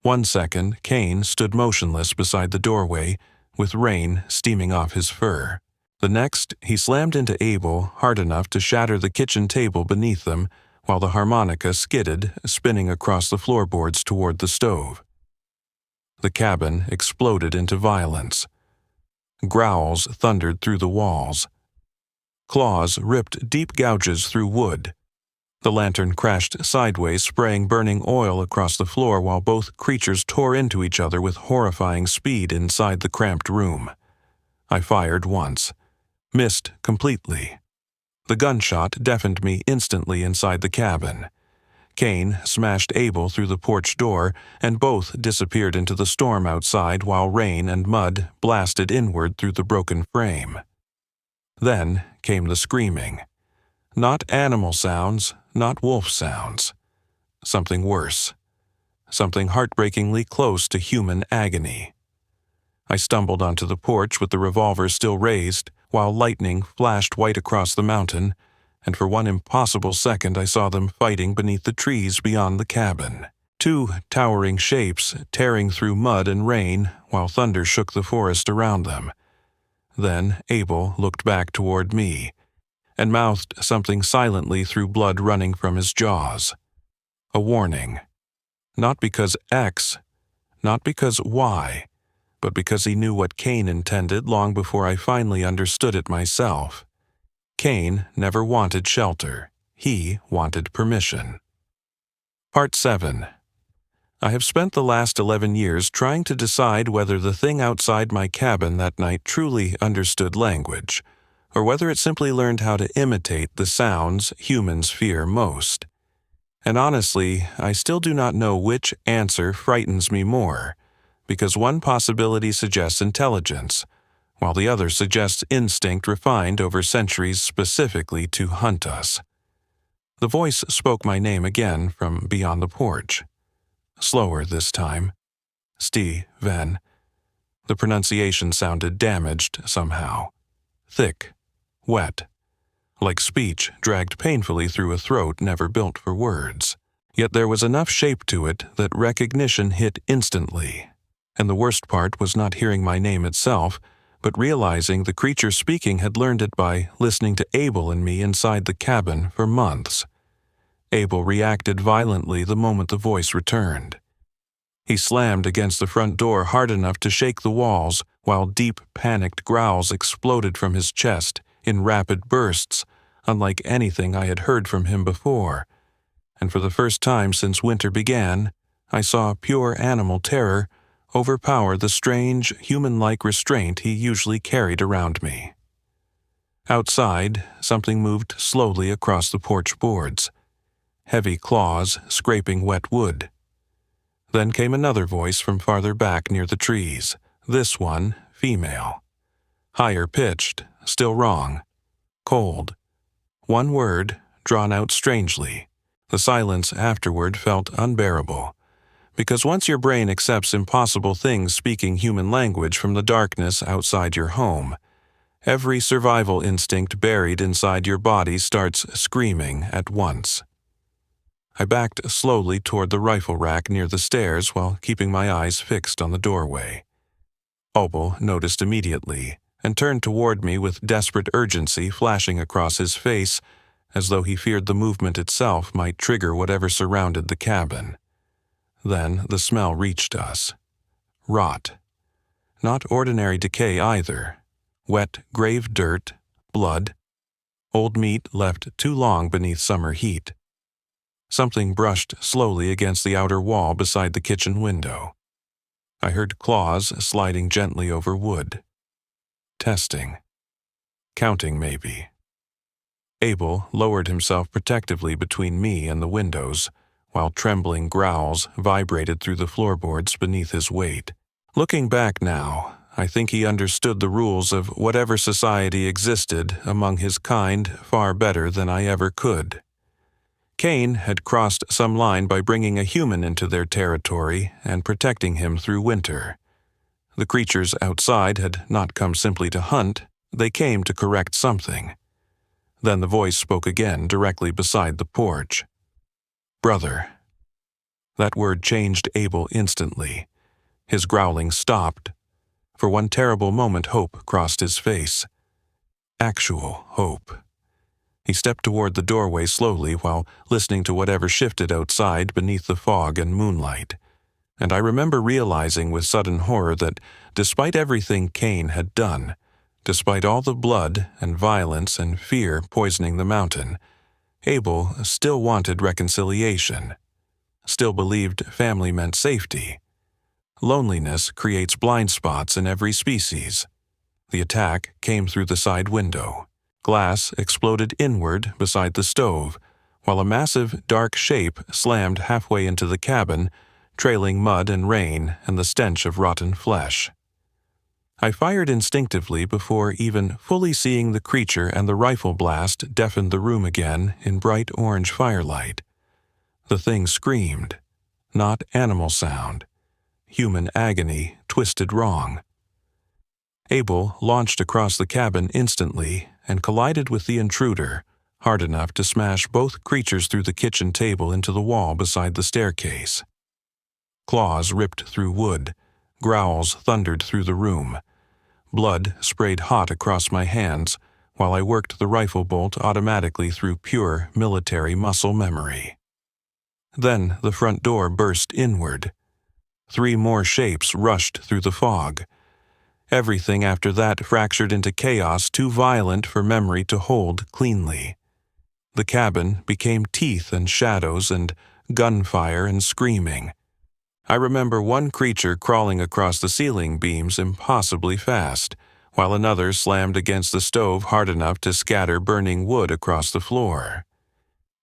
1 second, Cain stood motionless beside the doorway, with rain steaming off his fur. The next, he slammed into Abel hard enough to shatter the kitchen table beneath them, while the harmonica skidded, spinning across the floorboards toward the stove. The cabin exploded into violence. Growls thundered through the walls. Claws ripped deep gouges through wood. The lantern crashed sideways, spraying burning oil across the floor while both creatures tore into each other with horrifying speed inside the cramped room. I fired once. Missed completely. The gunshot deafened me instantly inside the cabin. Cain smashed Abel through the porch door, and both disappeared into the storm outside while rain and mud blasted inward through the broken frame. Then came the screaming. Not animal sounds, not wolf sounds. Something worse. Something heartbreakingly close to human agony. I stumbled onto the porch with the revolver still raised, while lightning flashed white across the mountain, and for one impossible second I saw them fighting beneath the trees beyond the cabin. Two towering shapes tearing through mud and rain while thunder shook the forest around them. Then Abel looked back toward me, and mouthed something silently through blood running from his jaws. A warning. Not because X, not because Y, but because he knew what Cain intended long before I finally understood it myself. Cain never wanted shelter. He wanted permission. Part 7. I have spent the last 11 years trying to decide whether the thing outside my cabin that night truly understood language, or whether it simply learned how to imitate the sounds humans fear most. And honestly, I still do not know which answer frightens me more, because one possibility suggests intelligence, while the other suggests instinct refined over centuries specifically to hunt us. The voice spoke my name again from beyond the porch. slower this time. Steven. The pronunciation sounded damaged somehow. Thick, wet, like speech dragged painfully through a throat never built for words. Yet there was enough shape to it that recognition hit instantly. And the worst part was not hearing my name itself, but realizing the creature speaking had learned it by listening to Abel and me inside the cabin for months. Abel reacted violently the moment the voice returned. He slammed against the front door hard enough to shake the walls, while deep, panicked growls exploded from his chest in rapid bursts, unlike anything I had heard from him before. And for the first time since winter began, I saw pure animal terror overpower the strange, human-like restraint he usually carried around me. Outside, something moved slowly across the porch boards, heavy claws scraping wet wood. Then came another voice from farther back near the trees, this one female. Higher pitched, still wrong. Cold. One word, drawn out strangely. The silence afterward felt unbearable, because once your brain accepts impossible things speaking human language from the darkness outside your home, every survival instinct buried inside your body starts screaming at once. I backed slowly toward the rifle rack near the stairs while keeping my eyes fixed on the doorway. Abel noticed immediately and turned toward me with desperate urgency flashing across his face, as though he feared the movement itself might trigger whatever surrounded the cabin. Then the smell reached us. Rot. Not ordinary decay either. Wet grave dirt, blood. Old meat left too long beneath summer heat. Something brushed slowly against the outer wall beside the kitchen window. I heard claws sliding gently over wood. Testing. Counting, maybe. Abel lowered himself protectively between me and the windows, while trembling growls vibrated through the floorboards beneath his weight. Looking back now, I think he understood the rules of whatever society existed among his kind far better than I ever could. Cain had crossed some line by bringing a human into their territory and protecting him through winter. The creatures outside had not come simply to hunt, they came to correct something. Then the voice spoke again directly beside the porch. Brother. That word changed Abel instantly. His growling stopped. For one terrible moment hope crossed his face. Actual hope. He stepped toward the doorway slowly while listening to whatever shifted outside beneath the fog and moonlight. And I remember realizing with sudden horror that despite everything Cain had done, despite all the blood and violence and fear poisoning the mountain, Abel still wanted reconciliation, still believed family meant safety. Loneliness creates blind spots in every species. The attack came through the side window. Glass exploded inward beside the stove, while a massive, dark shape slammed halfway into the cabin, trailing mud and rain and the stench of rotten flesh. I fired instinctively before even fully seeing the creature, and the rifle blast deafened the room again in bright orange firelight. The thing screamed. Not animal sound. Human agony twisted wrong. Abel launched across the cabin instantly and collided with the intruder, hard enough to smash both creatures through the kitchen table into the wall beside the staircase. Claws ripped through wood, growls thundered through the room. Blood sprayed hot across my hands while I worked the rifle bolt automatically through pure military muscle memory. Then the front door burst inward. 3 more shapes rushed through the fog. Everything after that fractured into chaos too violent for memory to hold cleanly. The cabin became teeth and shadows and gunfire and screaming. I remember one creature crawling across the ceiling beams impossibly fast, while another slammed against the stove hard enough to scatter burning wood across the floor.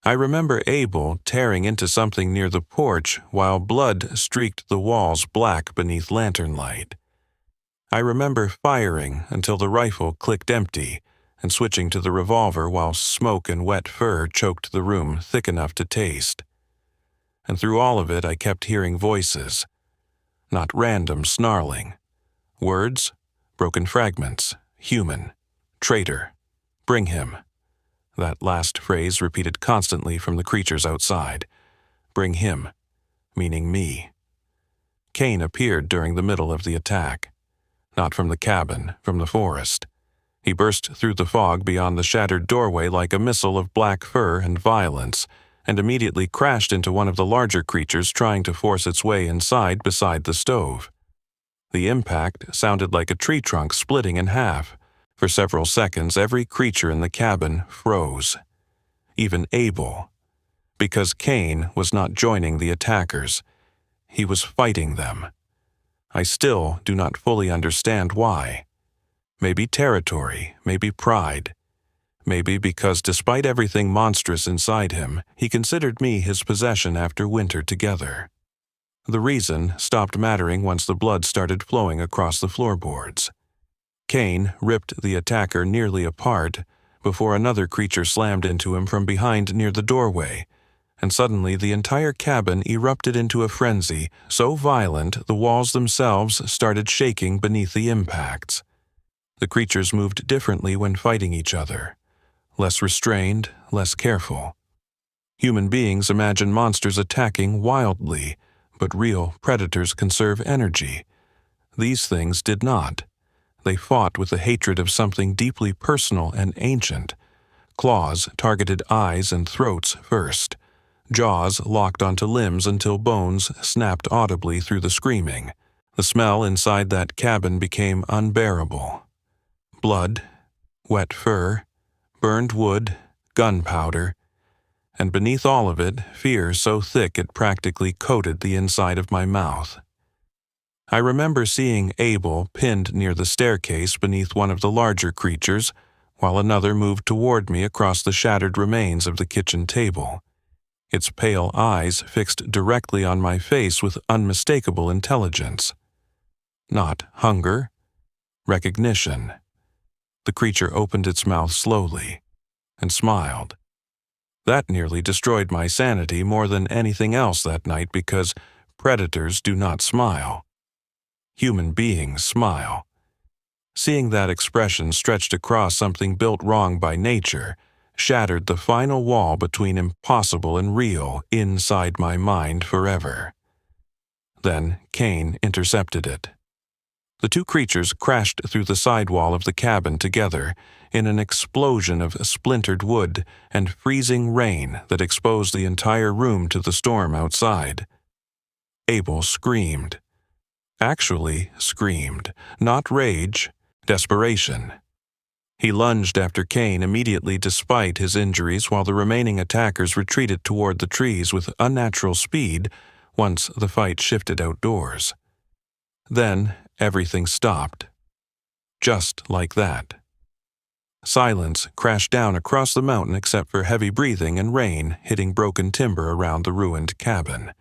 I remember Abel tearing into something near the porch while blood streaked the walls black beneath lantern light. I remember firing until the rifle clicked empty and switching to the revolver while smoke and wet fur choked the room thick enough to taste. and through all of it I kept hearing voices. Not random snarling. Words, broken fragments, human, traitor, bring him. That last phrase repeated constantly from the creatures outside. Bring him, meaning me. Cain appeared during the middle of the attack. Not from the cabin, from the forest. He burst through the fog beyond the shattered doorway like a missile of black fur and violence, and immediately crashed into one of the larger creatures trying to force its way inside beside the stove. The impact sounded like a tree trunk splitting in half. For several seconds, every creature in the cabin froze. Even Abel. Because Cain was not joining the attackers. He was fighting them. I still do not fully understand why. Maybe territory, maybe pride. Maybe because despite everything monstrous inside him, he considered me his possession after winter together. The reason stopped mattering once the blood started flowing across the floorboards. Cain ripped the attacker nearly apart before another creature slammed into him from behind near the doorway, and suddenly the entire cabin erupted into a frenzy so violent the walls themselves started shaking beneath the impacts. The creatures moved differently when fighting each other. Less restrained, less careful. Human beings imagine monsters attacking wildly, but real predators conserve energy. These things did not. They fought with the hatred of something deeply personal and ancient. Claws targeted eyes and throats first. Jaws locked onto limbs until bones snapped audibly through the screaming. The smell inside that cabin became unbearable. Blood, wet fur, burned wood, gunpowder, and beneath all of it, fear so thick it practically coated the inside of my mouth. I remember seeing Abel pinned near the staircase beneath one of the larger creatures, while another moved toward me across the shattered remains of the kitchen table. Its pale eyes fixed directly on my face with unmistakable intelligence. Not hunger, recognition. The creature opened its mouth slowly and smiled. That nearly destroyed my sanity more than anything else that night because predators do not smile. Human beings smile. Seeing that expression stretched across something built wrong by nature shattered the final wall between impossible and real inside my mind forever. Then Cain intercepted it. The two creatures crashed through the sidewall of the cabin together in an explosion of splintered wood and freezing rain that exposed the entire room to the storm outside. Abel screamed. Actually screamed, not rage, desperation. He lunged after Cain immediately despite his injuries while the remaining attackers retreated toward the trees with unnatural speed once the fight shifted outdoors. Then everything stopped. Just like that. Silence crashed down across the mountain except for heavy breathing and rain hitting broken timber around the ruined cabin.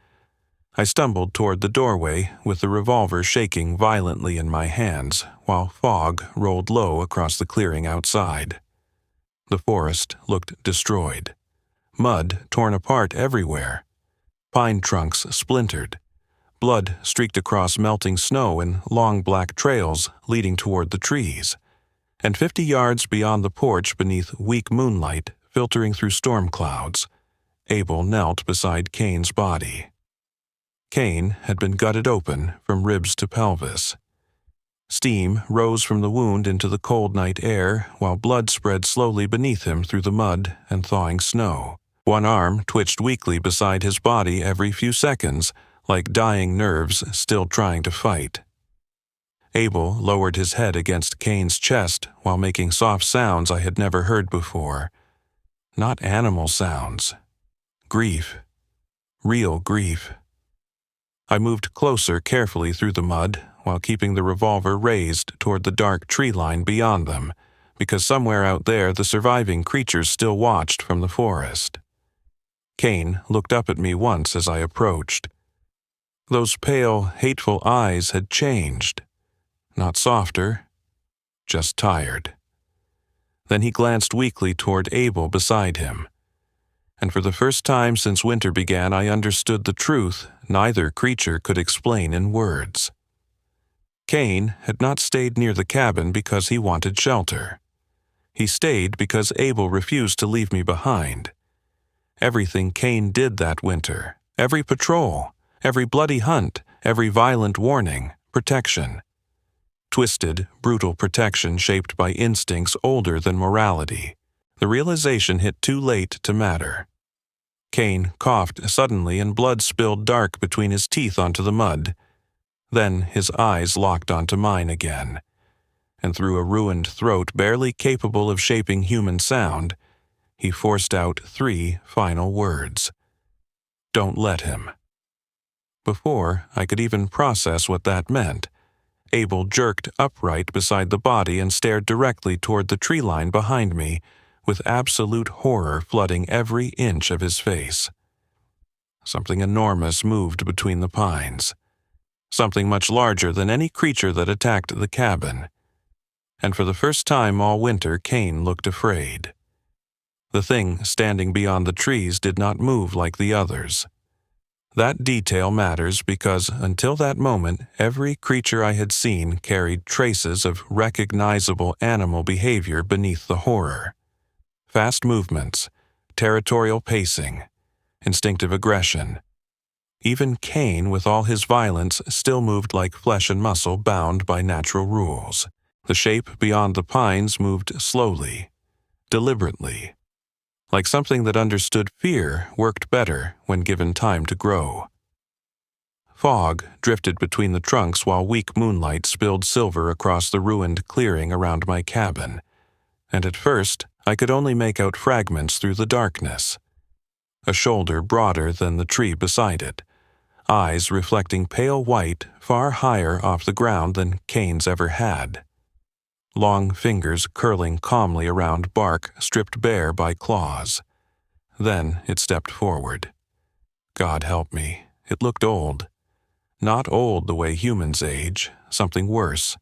I stumbled toward the doorway with the revolver shaking violently in my hands while fog rolled low across the clearing outside. The forest looked destroyed. Mud torn apart everywhere. Pine trunks splintered. Blood streaked across melting snow in long black trails leading toward the trees. And 50 yards beyond the porch beneath weak moonlight filtering through storm clouds, Abel knelt beside Cain's body. Cain had been gutted open from ribs to pelvis. Steam rose from the wound into the cold night air while blood spread slowly beneath him through the mud and thawing snow. One arm twitched weakly beside his body every few seconds, like dying nerves still trying to fight. Abel lowered his head against Cain's chest while making soft sounds I had never heard before. Not animal sounds. Grief. Real grief. I moved closer carefully through the mud while keeping the revolver raised toward the dark tree line beyond them, because somewhere out there the surviving creatures still watched from the forest. Cain looked up at me once as I approached. Those pale, hateful eyes had changed. Not softer, just tired. Then he glanced weakly toward Abel beside him. And for the first time since winter began, I understood the truth neither creature could explain in words. Cain had not stayed near the cabin because he wanted shelter. He stayed because Abel refused to leave me behind. Everything Cain did that winter, every patrol, every bloody hunt, every violent warning, protection. Twisted, brutal protection shaped by instincts older than morality. The realization hit too late to matter. Cain coughed suddenly and blood spilled dark between his teeth onto the mud. Then his eyes locked onto mine again, and through a ruined throat barely capable of shaping human sound, he forced out 3 final words. Don't let him. Before I could even process what that meant, Abel jerked upright beside the body and stared directly toward the tree line behind me, with absolute horror flooding every inch of his face. Something enormous moved between the pines. Something much larger than any creature that attacked the cabin. And for the first time all winter, Cain looked afraid. The thing standing beyond the trees did not move like the others. That detail matters because until that moment, every creature I had seen carried traces of recognizable animal behavior beneath the horror. Fast movements, territorial pacing, instinctive aggression. Even Cain, with all his violence, still moved like flesh and muscle bound by natural rules. The shape beyond the pines moved slowly, deliberately, like something that understood fear worked better when given time to grow. Fog drifted between the trunks while weak moonlight spilled silver across the ruined clearing around my cabin, and at first I could only make out fragments through the darkness. A shoulder broader than the tree beside it, eyes reflecting pale white far higher off the ground than Cain's ever had. Long fingers curling calmly around bark stripped bare by claws. Then it stepped forward. God help me, it looked old. Not old the way humans age, something worse.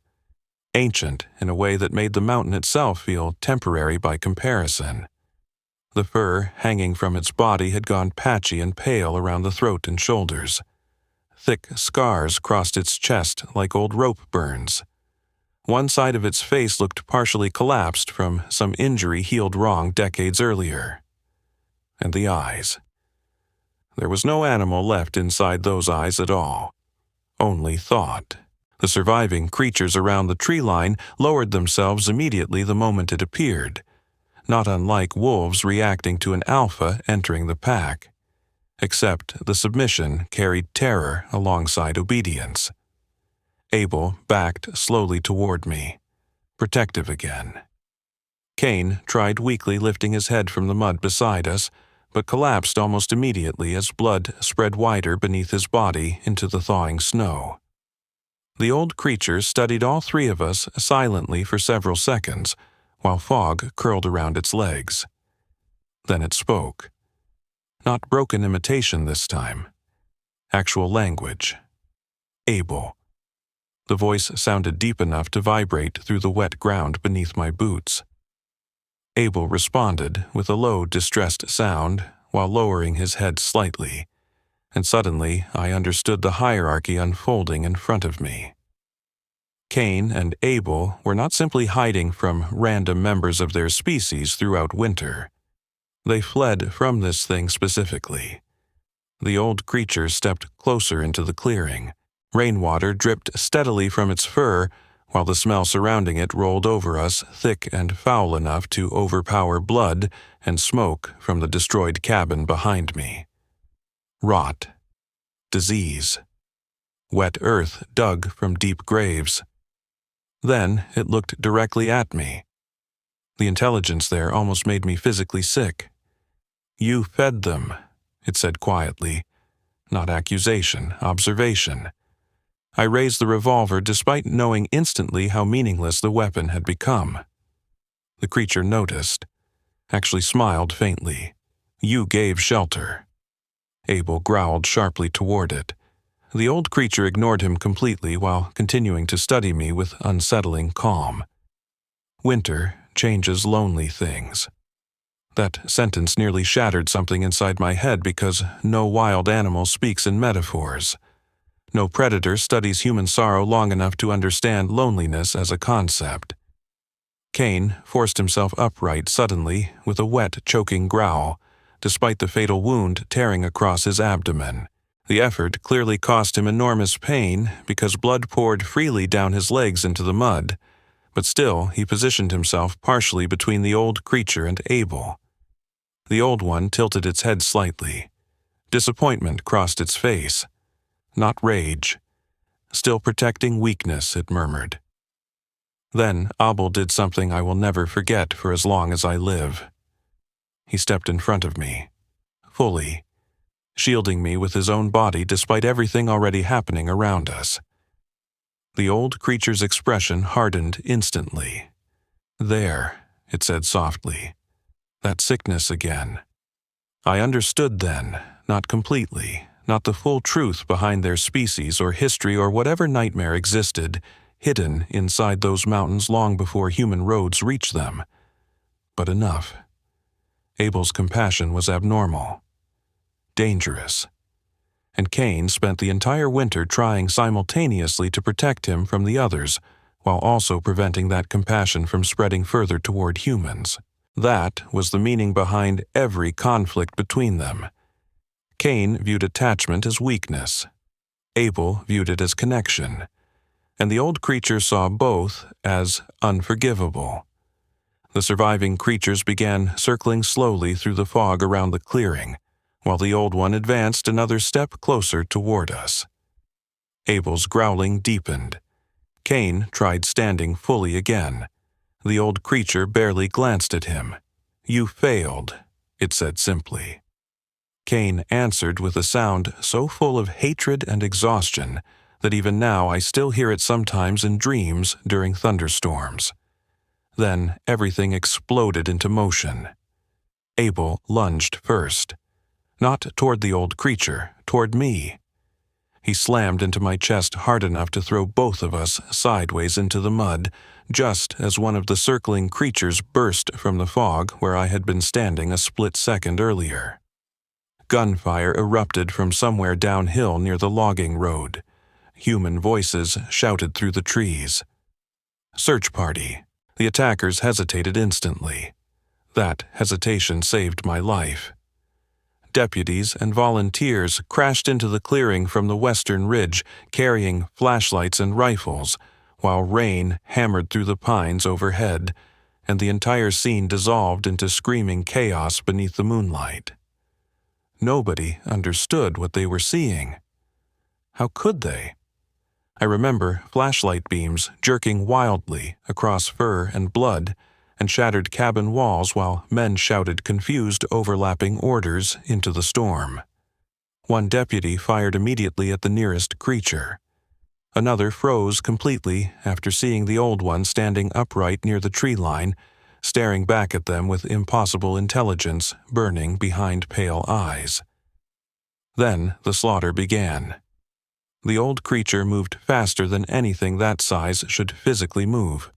Ancient in a way that made the mountain itself feel temporary by comparison. The fur hanging from its body had gone patchy and pale around the throat and shoulders. Thick scars crossed its chest like old rope burns. One side of its face looked partially collapsed from some injury healed wrong decades earlier. And the eyes. There was no animal left inside those eyes at all. Only thought. The surviving creatures around the tree line lowered themselves immediately the moment it appeared, not unlike wolves reacting to an alpha entering the pack. Except the submission carried terror alongside obedience. Abel backed slowly toward me, protective again. Cain tried weakly lifting his head from the mud beside us, but collapsed almost immediately as blood spread wider beneath his body into the thawing snow. The old creature studied all 3 of us silently for several seconds, while fog curled around its legs. Then it spoke. Not broken imitation this time. Actual language. Abel. The voice sounded deep enough to vibrate through the wet ground beneath my boots. Abel responded with a low, distressed sound while lowering his head slightly, and suddenly I understood the hierarchy unfolding in front of me. Cain and Abel were not simply hiding from random members of their species throughout winter. They fled from this thing specifically. The old creature stepped closer into the clearing. Rainwater dripped steadily from its fur, while the smell surrounding it rolled over us thick and foul enough to overpower blood and smoke from the destroyed cabin behind me. Rot. Disease. Wet earth dug from deep graves. Then it looked directly at me. The intelligence there almost made me physically sick. You fed them, it said quietly. Not accusation, observation. I raised the revolver despite knowing instantly how meaningless the weapon had become. The creature noticed, actually smiled faintly. You gave shelter. Abel growled sharply toward it. The old creature ignored him completely while continuing to study me with unsettling calm. Winter changes lonely things. That sentence nearly shattered something inside my head because no wild animal speaks in metaphors. No predator studies human sorrow long enough to understand loneliness as a concept. Cain forced himself upright suddenly with a wet, choking growl, despite the fatal wound tearing across his abdomen. The effort clearly cost him enormous pain because blood poured freely down his legs into the mud, but still he positioned himself partially between the old creature and Abel. The old one tilted its head slightly. Disappointment crossed its face. Not rage. Still protecting weakness, it murmured. Then Abel did something I will never forget for as long as I live. He stepped in front of me, fully, shielding me with his own body despite everything already happening around us. The old creature's expression hardened instantly. "There," it said softly. "That sickness again." I understood then, not completely, not the full truth behind their species or history or whatever nightmare existed, hidden inside those mountains long before human roads reached them. But enough. Abel's compassion was abnormal. Dangerous. And Cain spent the entire winter trying simultaneously to protect him from the others, while also preventing that compassion from spreading further toward humans. That was the meaning behind every conflict between them. Cain viewed attachment as weakness. Abel viewed it as connection. And the old creature saw both as unforgivable. The surviving creatures began circling slowly through the fog around the clearing, while the old one advanced another step closer toward us. Abel's growling deepened. Cain tried standing fully again. The old creature barely glanced at him. "You failed," it said simply. Cain answered with a sound so full of hatred and exhaustion that even now I still hear it sometimes in dreams during thunderstorms. Then everything exploded into motion. Abel lunged first. Not toward the old creature, toward me. He slammed into my chest hard enough to throw both of us sideways into the mud, just as one of the circling creatures burst from the fog where I had been standing a split second earlier. Gunfire erupted from somewhere downhill near the logging road. Human voices shouted through the trees. "Search party." The attackers hesitated instantly. That hesitation saved my life. Deputies and volunteers crashed into the clearing from the western ridge, carrying flashlights and rifles, while rain hammered through the pines overhead, and the entire scene dissolved into screaming chaos beneath the moonlight. Nobody understood what they were seeing. How could they? I remember flashlight beams jerking wildly across fur and blood and shattered cabin walls while men shouted confused overlapping orders into the storm. One deputy fired immediately at the nearest creature. Another froze completely after seeing the old one standing upright near the tree line, staring back at them with impossible intelligence burning behind pale eyes. Then the slaughter began. The old creature moved faster than anything that size should physically move.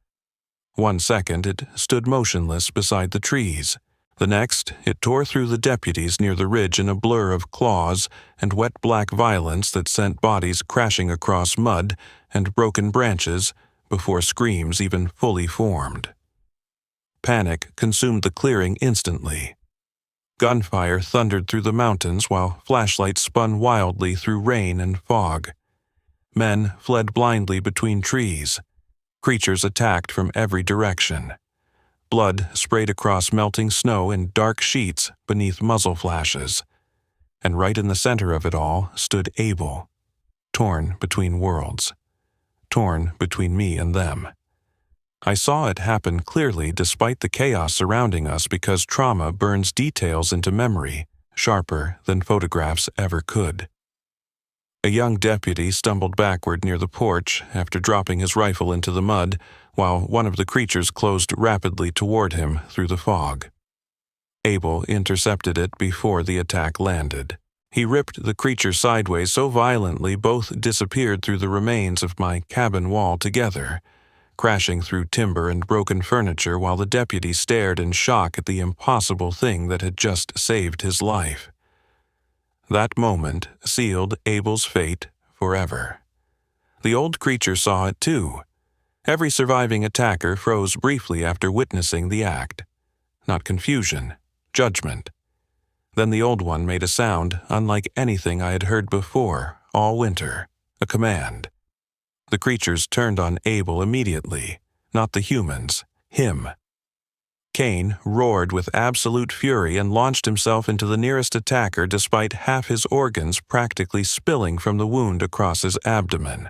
1 second it stood motionless beside the trees. The next, it tore through the deputies near the ridge in a blur of claws and wet black violence that sent bodies crashing across mud and broken branches before screams even fully formed. Panic consumed the clearing instantly. Gunfire thundered through the mountains while flashlights spun wildly through rain and fog. Men fled blindly between trees. Creatures attacked from every direction. Blood sprayed across melting snow in dark sheets beneath muzzle flashes. And right in the center of it all stood Abel, torn between worlds, torn between me and them. I saw it happen clearly despite the chaos surrounding us because trauma burns details into memory, sharper than photographs ever could. A young deputy stumbled backward near the porch after dropping his rifle into the mud, while one of the creatures closed rapidly toward him through the fog. Abel intercepted it before the attack landed. He ripped the creature sideways so violently both disappeared through the remains of my cabin wall together, crashing through timber and broken furniture while the deputy stared in shock at the impossible thing that had just saved his life. That moment sealed Abel's fate forever. The old creature saw it too. Every surviving attacker froze briefly after witnessing the act. Not confusion, judgment. Then the old one made a sound unlike anything I had heard before all winter, a command. The creatures turned on Abel immediately, not the humans, him. Cain roared with absolute fury and launched himself into the nearest attacker despite half his organs practically spilling from the wound across his abdomen.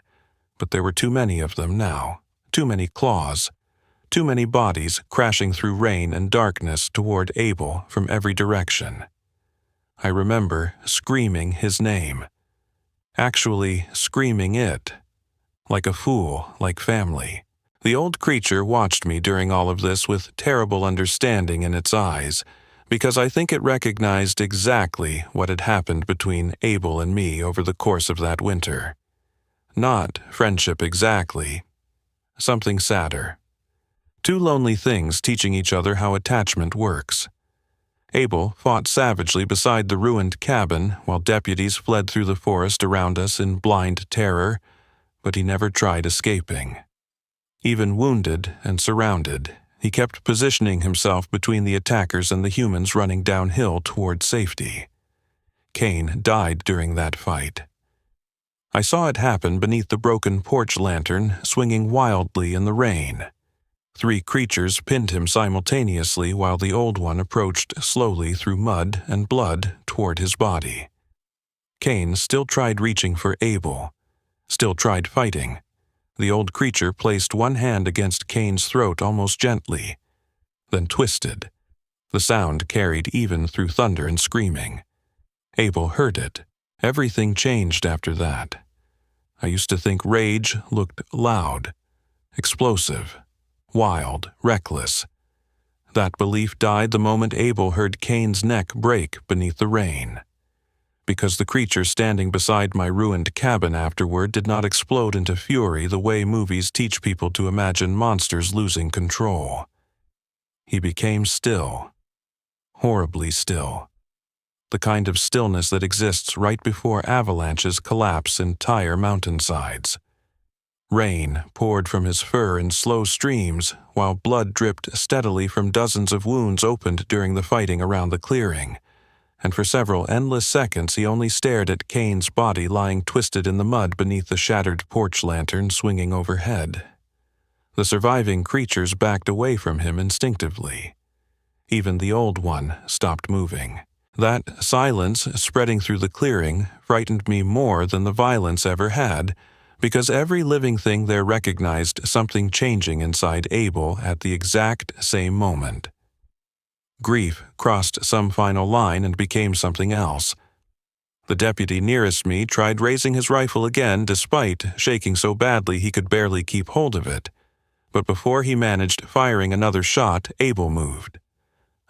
But there were too many of them now, too many claws, too many bodies crashing through rain and darkness toward Abel from every direction. I remember screaming his name. Actually screaming it. Like a fool, like family. The old creature watched me during all of this with terrible understanding in its eyes, because I think it recognized exactly what had happened between Abel and me over the course of that winter. Not friendship exactly. Something sadder. Two lonely things teaching each other how attachment works. Abel fought savagely beside the ruined cabin while deputies fled through the forest around us in blind terror, but he never tried escaping. Even wounded and surrounded, he kept positioning himself between the attackers and the humans running downhill toward safety. Cain died during that fight. I saw it happen beneath the broken porch lantern, swinging wildly in the rain. 3 creatures pinned him simultaneously while the old one approached slowly through mud and blood toward his body. Cain still tried reaching for Abel, still tried fighting. The old creature placed one hand against Cain's throat almost gently, then twisted. The sound carried even through thunder and screaming. Abel heard it. Everything changed after that. I used to think rage looked loud, explosive, wild, reckless. That belief died the moment Abel heard Cain's neck break beneath the rain. Because the creature standing beside my ruined cabin afterward did not explode into fury the way movies teach people to imagine monsters losing control. He became still, horribly still. The kind of stillness that exists right before avalanches collapse entire mountainsides. Rain poured from his fur in slow streams, while blood dripped steadily from dozens of wounds opened during the fighting around the clearing, and for several endless seconds he only stared at Cain's body lying twisted in the mud beneath the shattered porch lantern swinging overhead. The surviving creatures backed away from him instinctively. Even the old one stopped moving. That silence spreading through the clearing frightened me more than the violence ever had, because every living thing there recognized something changing inside Abel at the exact same moment. Grief crossed some final line and became something else. The deputy nearest me tried raising his rifle again despite shaking so badly he could barely keep hold of it. But before he managed firing another shot, Abel moved.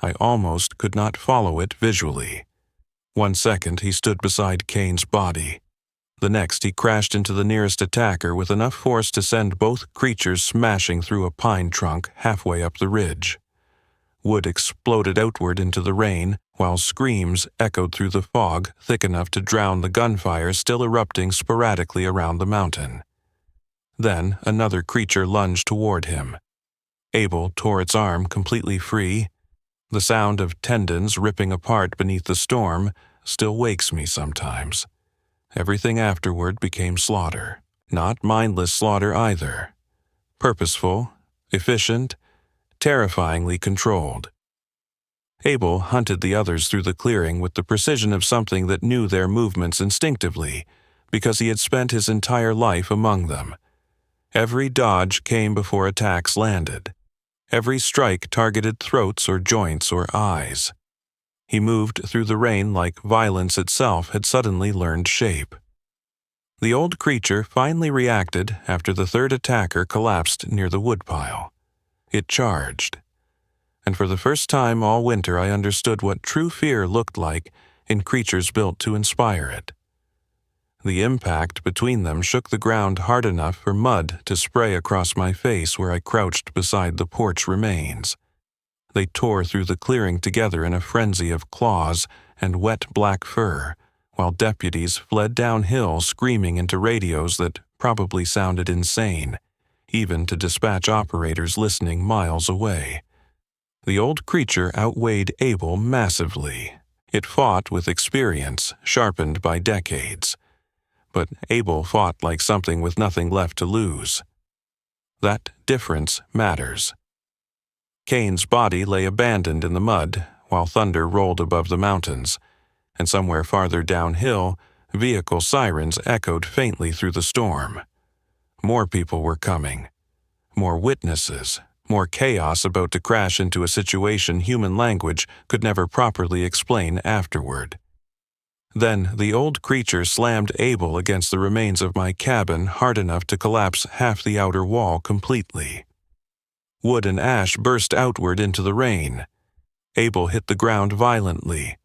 I almost could not follow it visually. 1 second he stood beside Cain's body. The next he crashed into the nearest attacker with enough force to send both creatures smashing through a pine trunk halfway up the ridge. Wood exploded outward into the rain, while screams echoed through the fog thick enough to drown the gunfire still erupting sporadically around the mountain. Then another creature lunged toward him. Abel tore its arm completely free. The sound of tendons ripping apart beneath the storm still wakes me sometimes. Everything afterward became slaughter. Not mindless slaughter either. Purposeful, efficient, terrifyingly controlled. Abel hunted the others through the clearing with the precision of something that knew their movements instinctively, because he had spent his entire life among them. Every dodge came before attacks landed. Every strike targeted throats or joints or eyes. He moved through the rain like violence itself had suddenly learned shape. The old creature finally reacted after the third attacker collapsed near the woodpile. It charged. And for the first time all winter I understood what true fear looked like in creatures built to inspire it. The impact between them shook the ground hard enough for mud to spray across my face where I crouched beside the porch remains. They tore through the clearing together in a frenzy of claws and wet black fur, while deputies fled downhill screaming into radios that probably sounded insane, even to dispatch operators listening miles away. The old creature outweighed Abel massively. It fought with experience, sharpened by decades. But Abel fought like something with nothing left to lose. That difference matters. Cain's body lay abandoned in the mud, while thunder rolled above the mountains, and somewhere farther downhill, vehicle sirens echoed faintly through the storm. More people were coming. More witnesses, more chaos about to crash into a situation human language could never properly explain afterward. Then the old creature slammed Abel against the remains of my cabin hard enough to collapse half the outer wall completely. Wood and ash burst outward into the rain. Abel hit the ground violently.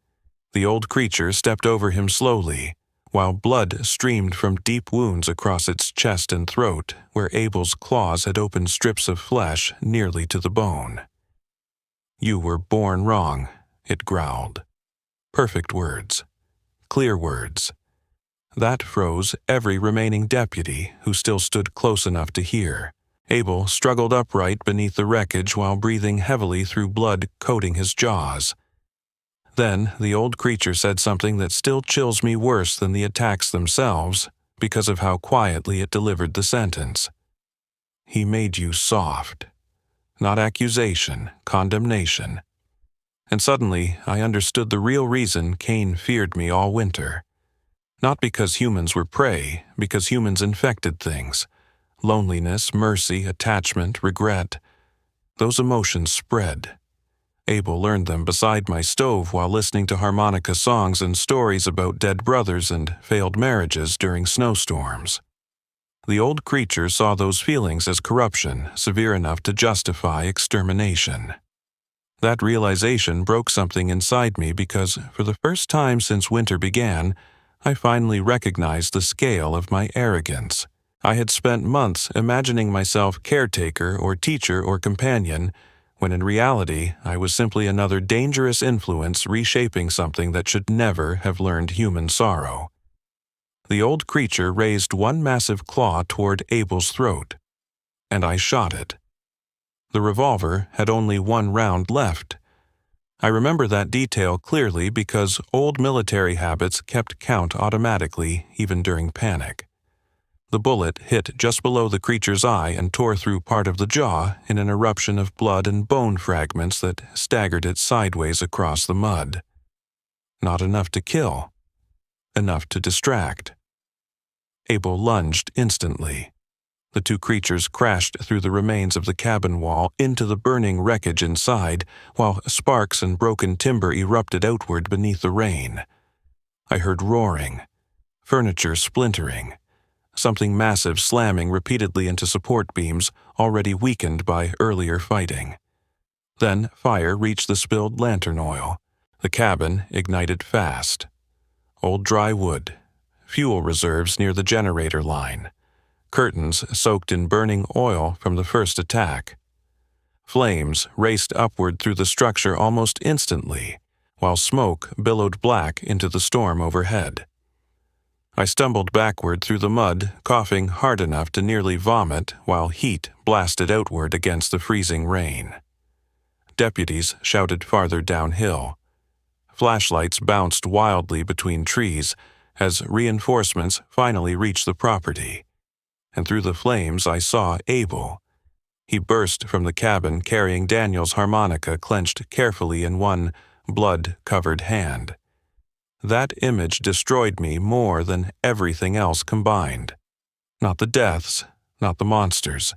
The old creature stepped over him slowly, while blood streamed from deep wounds across its chest and throat where Abel's claws had opened strips of flesh nearly to the bone. "You were born wrong," it growled. Perfect words. Clear words. That froze every remaining deputy who still stood close enough to hear. Abel struggled upright beneath the wreckage while breathing heavily through blood coating his jaws. Then the old creature said something that still chills me worse than the attacks themselves because of how quietly it delivered the sentence. "He made you soft." Not accusation, condemnation. And suddenly I understood the real reason Cain feared me all winter. Not because humans were prey, because humans infected things. Loneliness, mercy, attachment, regret. Those emotions spread. Abel learned them beside my stove while listening to harmonica songs and stories about dead brothers and failed marriages during snowstorms. The old creature saw those feelings as corruption, severe enough to justify extermination. That realization broke something inside me because, for the first time since winter began, I finally recognized the scale of my arrogance. I had spent months imagining myself caretaker or teacher or companion, when in reality I was simply another dangerous influence reshaping something that should never have learned human sorrow. The old creature raised one massive claw toward Abel's throat, and I shot it. The revolver had only one round left. I remember that detail clearly because old military habits kept count automatically, even during panic. The bullet hit just below the creature's eye and tore through part of the jaw in an eruption of blood and bone fragments that staggered it sideways across the mud. Not enough to kill. Enough to distract. Abel lunged instantly. The two creatures crashed through the remains of the cabin wall into the burning wreckage inside, while sparks and broken timber erupted outward beneath the rain. I heard roaring, furniture splintering, something massive slamming repeatedly into support beams already weakened by earlier fighting. Then fire reached the spilled lantern oil. The cabin ignited fast. Old dry wood, fuel reserves near the generator line, curtains soaked in burning oil from the first attack. Flames raced upward through the structure almost instantly, while smoke billowed black into the storm overhead. I stumbled backward through the mud, coughing hard enough to nearly vomit while heat blasted outward against the freezing rain. Deputies shouted farther downhill. Flashlights bounced wildly between trees as reinforcements finally reached the property. And through the flames I saw Abel. He burst from the cabin carrying Daniel's harmonica clenched carefully in one blood-covered hand. That image destroyed me more than everything else combined. Not the deaths, not the monsters,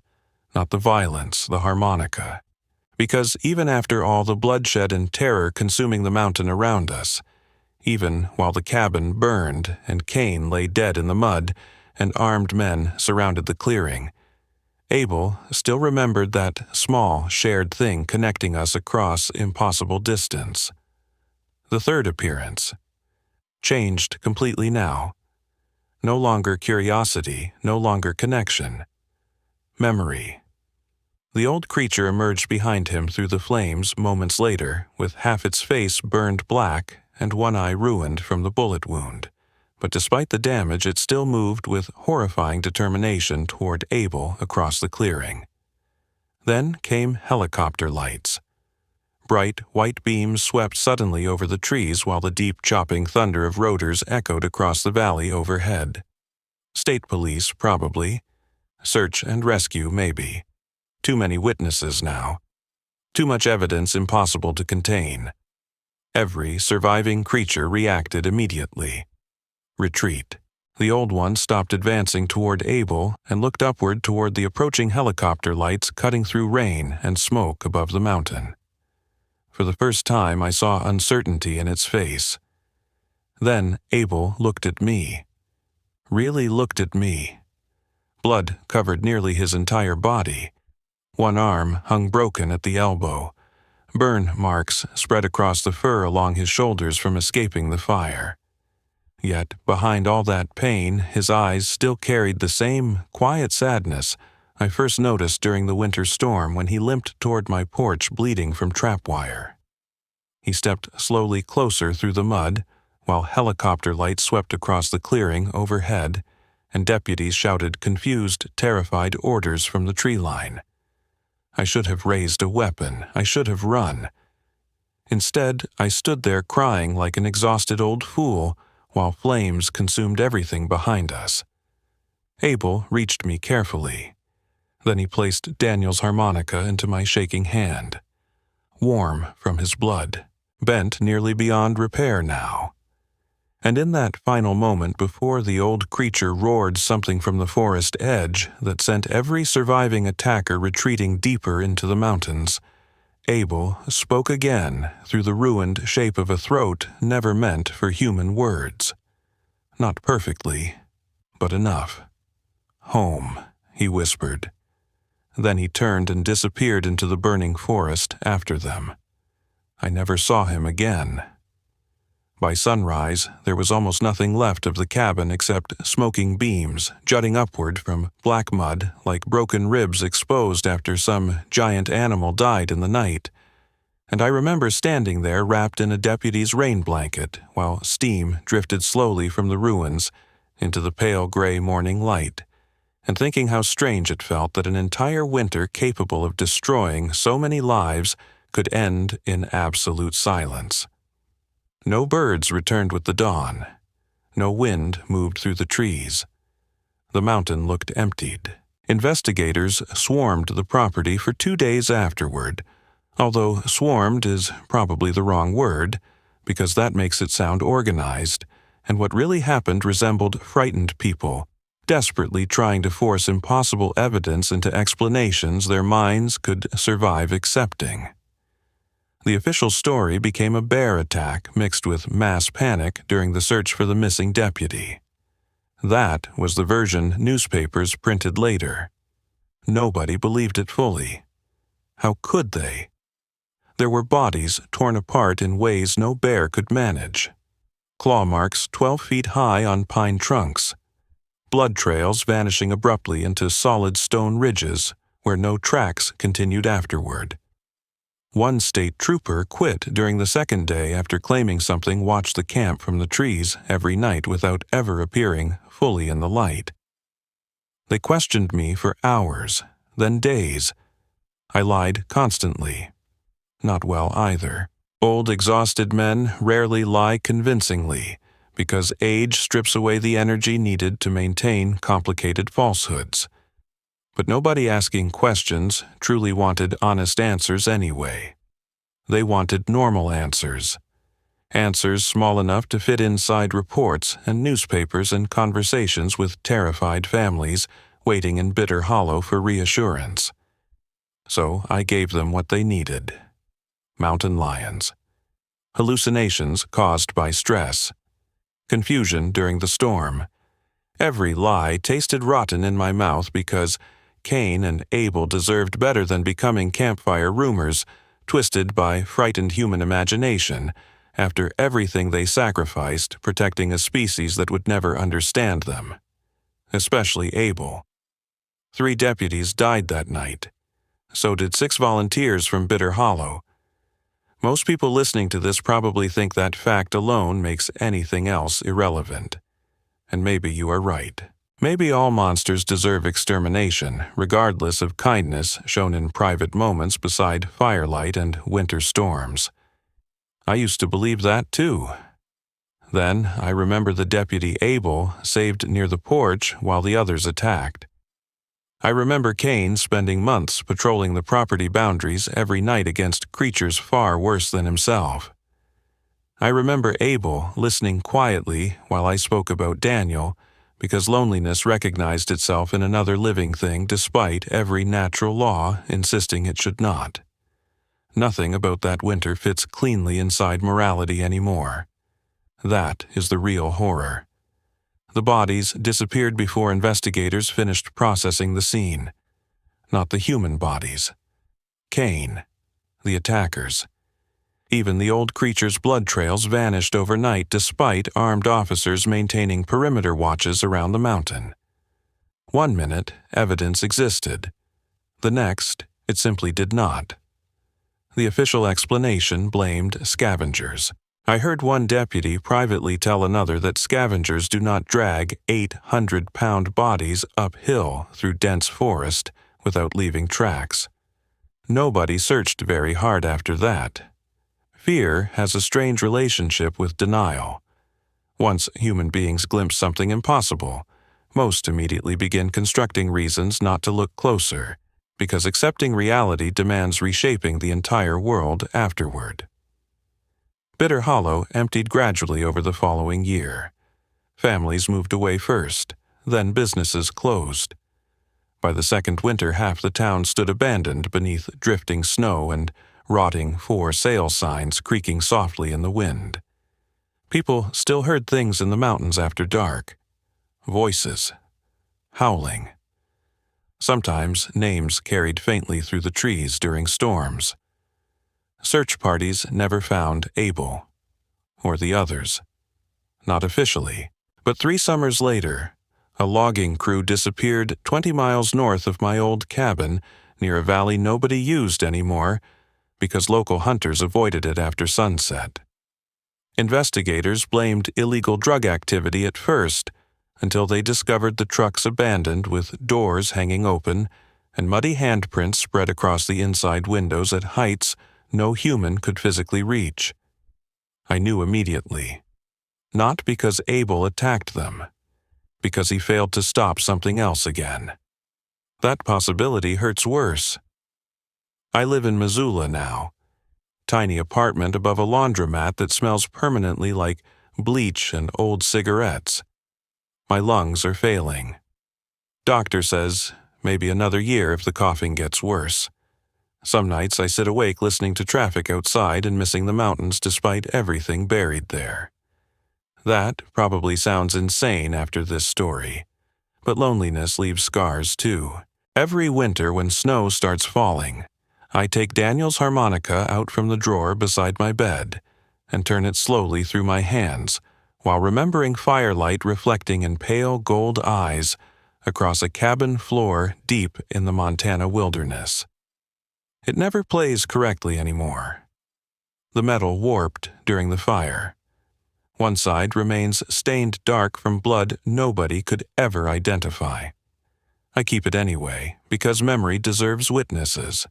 not the violence, the harmonica. Because even after all the bloodshed and terror consuming the mountain around us, even while the cabin burned and Cain lay dead in the mud and armed men surrounded the clearing, Abel still remembered that small shared thing connecting us across impossible distance. The third appearance. Changed completely now. No longer curiosity, no longer connection. Memory. The old creature emerged behind him through the flames moments later, with half its face burned black and one eye ruined from the bullet wound. But despite the damage, it still moved with horrifying determination toward Abel across the clearing. Then came helicopter lights. Bright, white beams swept suddenly over the trees while the deep chopping thunder of rotors echoed across the valley overhead. State police, probably. Search and rescue, maybe. Too many witnesses now. Too much evidence impossible to contain. Every surviving creature reacted immediately. Retreat. The old one stopped advancing toward Abel and looked upward toward the approaching helicopter lights cutting through rain and smoke above the mountain. For the first time, I saw uncertainty in its face. Then Abel looked at me. Really looked at me. Blood covered nearly his entire body. One arm hung broken at the elbow. Burn marks spread across the fur along his shoulders from escaping the fire. Yet, behind all that pain, his eyes still carried the same quiet sadness I first noticed during the winter storm when he limped toward my porch bleeding from trap wire. He stepped slowly closer through the mud, while helicopter lights swept across the clearing overhead, and deputies shouted confused, terrified orders from the tree line. I should have raised a weapon. I should have run. Instead, I stood there crying like an exhausted old fool, while flames consumed everything behind us. Abel reached me carefully. Then he placed Daniel's harmonica into my shaking hand. Warm from his blood, bent nearly beyond repair now. And in that final moment before the old creature roared something from the forest edge that sent every surviving attacker retreating deeper into the mountains, Abel spoke again through the ruined shape of a throat never meant for human words. Not perfectly, but enough. "Home," he whispered. Then he turned and disappeared into the burning forest after them. I never saw him again. By sunrise, there was almost nothing left of the cabin except smoking beams jutting upward from black mud like broken ribs exposed after some giant animal died in the night. And I remember standing there wrapped in a deputy's rain blanket while steam drifted slowly from the ruins into the pale gray morning light, and thinking how strange it felt that an entire winter capable of destroying so many lives could end in absolute silence. No birds returned with the dawn. No wind moved through the trees. The mountain looked emptied. Investigators swarmed the property for 2 days afterward, although swarmed is probably the wrong word, because that makes it sound organized, and what really happened resembled frightened people, desperately trying to force impossible evidence into explanations their minds could survive accepting. The official story became a bear attack mixed with mass panic during the search for the missing deputy. That was the version newspapers printed later. Nobody believed it fully. How could they? There were bodies torn apart in ways no bear could manage. Claw marks 12 feet high on pine trunks. Blood trails vanishing abruptly into solid stone ridges where no tracks continued afterward. One state trooper quit during the second day after claiming something watched the camp from the trees every night without ever appearing fully in the light. They questioned me for hours, then days. I lied constantly. Not well either. Old, exhausted men rarely lie convincingly, because age strips away the energy needed to maintain complicated falsehoods. But nobody asking questions truly wanted honest answers anyway. They wanted normal answers. Answers small enough to fit inside reports and newspapers and conversations with terrified families waiting in bitter hollow for reassurance. So I gave them what they needed. Mountain lions. Hallucinations caused by stress. Confusion during the storm. Every lie tasted rotten in my mouth because Cain and Abel deserved better than becoming campfire rumors, twisted by frightened human imagination after everything they sacrificed protecting a species that would never understand them, especially Abel. 3 deputies died that night. So did 6 volunteers from Bitter Hollow. Most people listening to this probably think that fact alone makes anything else irrelevant. And maybe you are right. Maybe all monsters deserve extermination, regardless of kindness shown in private moments beside firelight and winter storms. I used to believe that too. Then I remember the deputy Abel saved near the porch while the others attacked. I remember Cain spending months patrolling the property boundaries every night against creatures far worse than himself. I remember Abel listening quietly while I spoke about Daniel, because loneliness recognized itself in another living thing despite every natural law insisting it should not. Nothing about that winter fits cleanly inside morality anymore. That is the real horror. The bodies disappeared before investigators finished processing the scene. Not the human bodies. Cain, the attackers. Even the old creature's blood trails vanished overnight despite armed officers maintaining perimeter watches around the mountain. One minute, evidence existed. The next, it simply did not. The official explanation blamed scavengers. I heard one deputy privately tell another that scavengers do not drag 800-pound bodies uphill through dense forest without leaving tracks. Nobody searched very hard after that. Fear has a strange relationship with denial. Once human beings glimpse something impossible, most immediately begin constructing reasons not to look closer, because accepting reality demands reshaping the entire world afterward. Bitter Hollow emptied gradually over the following year. Families moved away first, then businesses closed. By the second winter, half the town stood abandoned beneath drifting snow and rotting for sale signs creaking softly in the wind. People still heard things in the mountains after dark. Voices. Howling. Sometimes names carried faintly through the trees during storms. Search parties never found Abel, or the others. Not officially, but 3 summers later, a logging crew disappeared 20 miles north of my old cabin near a valley nobody used anymore because local hunters avoided it after sunset. Investigators blamed illegal drug activity at first, until they discovered the trucks abandoned with doors hanging open and muddy handprints spread across the inside windows at heights no human could physically reach. I knew immediately. Not because Abel attacked them, because he failed to stop something else again. That possibility hurts worse. I live in Missoula now. Tiny apartment above a laundromat that smells permanently like bleach and old cigarettes. My lungs are failing. Doctor says maybe another year if the coughing gets worse. Some nights I sit awake listening to traffic outside and missing the mountains despite everything buried there. That probably sounds insane after this story, but loneliness leaves scars too. Every winter when snow starts falling, I take Daniel's harmonica out from the drawer beside my bed and turn it slowly through my hands while remembering firelight reflecting in pale gold eyes across a cabin floor deep in the Montana wilderness. It never plays correctly anymore. The metal warped during the fire. One side remains stained dark from blood nobody could ever identify. I keep it anyway, because memory deserves witnesses.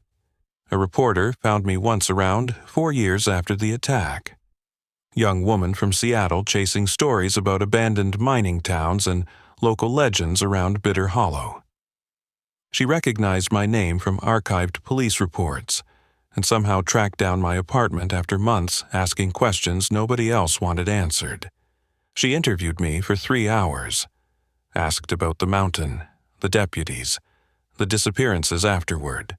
A reporter found me once around 4 years after the attack. Young woman from Seattle chasing stories about abandoned mining towns and local legends around Bitter Hollow. She recognized my name from archived police reports and somehow tracked down my apartment after months asking questions nobody else wanted answered. She interviewed me for 3 hours, asked about the mountain, the deputies, the disappearances afterward.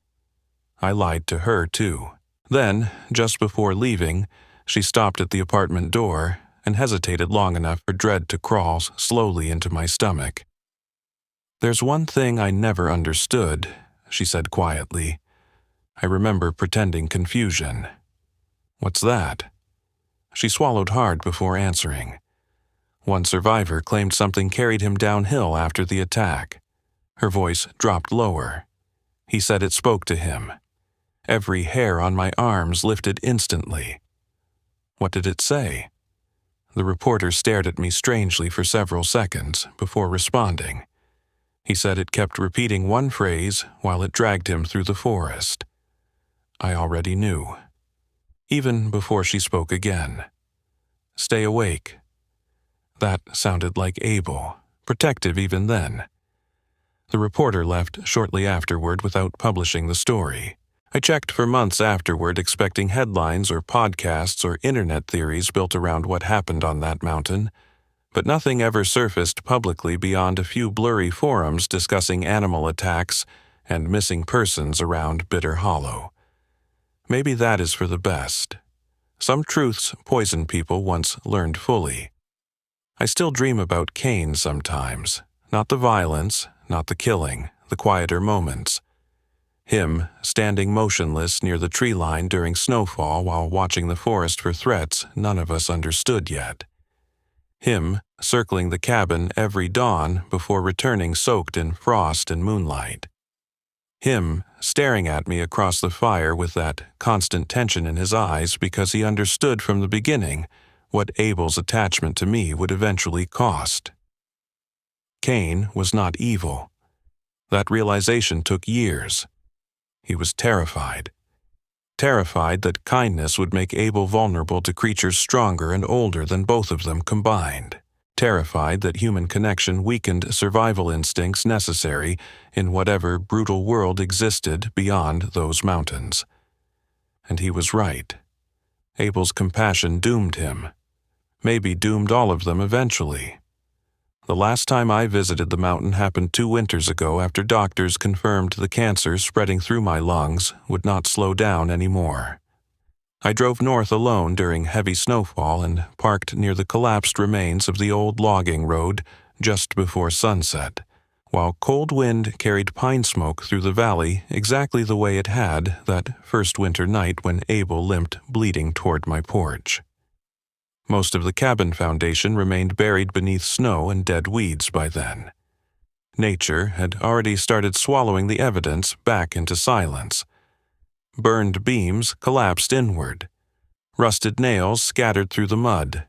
I lied to her too. Then, just before leaving, she stopped at the apartment door and hesitated long enough for dread to crawl slowly into my stomach. "There's one thing I never understood," she said quietly. I remember pretending confusion. "What's that?" She swallowed hard before answering. One survivor claimed something carried him downhill after the attack. Her voice dropped lower. He said it spoke to him. Every hair on my arms lifted instantly. What did it say? The reporter stared at me strangely for several seconds before responding. He said it kept repeating one phrase while it dragged him through the forest. I already knew. Even before she spoke again. Stay awake. That sounded like Abel, protective even then. The reporter left shortly afterward without publishing the story. I checked for months afterward, expecting headlines or podcasts or internet theories built around what happened on that mountain, but nothing ever surfaced publicly beyond a few blurry forums discussing animal attacks and missing persons around Bitter Hollow. Maybe that is for the best. Some truths poison people once learned fully. I still dream about Cain sometimes, not the violence, not the killing, the quieter moments. Him standing motionless near the tree line during snowfall while watching the forest for threats none of us understood yet. Him circling the cabin every dawn before returning soaked in frost and moonlight. Him staring at me across the fire with that constant tension in his eyes because he understood from the beginning what Abel's attachment to me would eventually cost. Cain was not evil. That realization took years. He was terrified. Terrified that kindness would make Abel vulnerable to creatures stronger and older than both of them combined. Terrified that human connection weakened survival instincts necessary in whatever brutal world existed beyond those mountains. And he was right. Abel's compassion doomed him. Maybe doomed all of them eventually. The last time I visited the mountain happened 2 winters ago after doctors confirmed the cancer spreading through my lungs would not slow down anymore. I drove north alone during heavy snowfall and parked near the collapsed remains of the old logging road just before sunset, while cold wind carried pine smoke through the valley exactly the way it had that first winter night when Abel limped bleeding toward my porch. Most of the cabin foundation remained buried beneath snow and dead weeds by then. Nature had already started swallowing the evidence back into silence. Burned beams collapsed inward. Rusted nails scattered through the mud.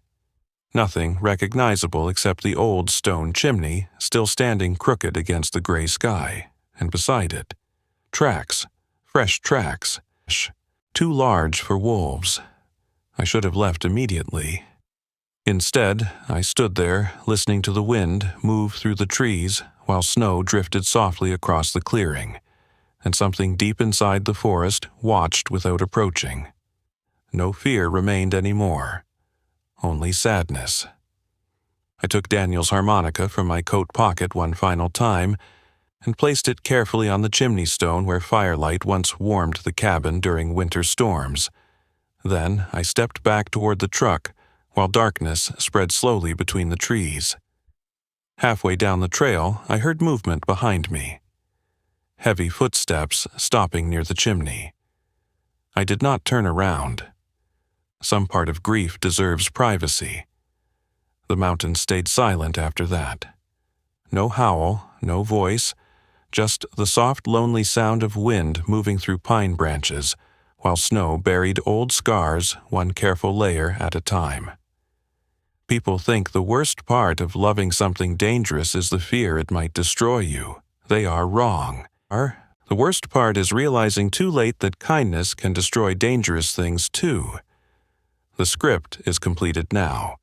Nothing recognizable except the old stone chimney still standing crooked against the gray sky, and beside it, tracks, fresh tracks, too large for wolves. I should have left immediately. Instead, I stood there, listening to the wind move through the trees while snow drifted softly across the clearing, and something deep inside the forest watched without approaching. No fear remained anymore, only sadness. I took Daniel's harmonica from my coat pocket one final time and placed it carefully on the chimney stone where firelight once warmed the cabin during winter storms. Then I stepped back toward the truck, while darkness spread slowly between the trees. Halfway down the trail, I heard movement behind me. Heavy footsteps stopping near the chimney. I did not turn around. Some part of grief deserves privacy. The mountain stayed silent after that. No howl, no voice, just the soft, lonely sound of wind moving through pine branches, while snow buried old scars one careful layer at a time. People think the worst part of loving something dangerous is the fear it might destroy you. They are wrong. The worst part is realizing too late that kindness can destroy dangerous things too. The script is completed now.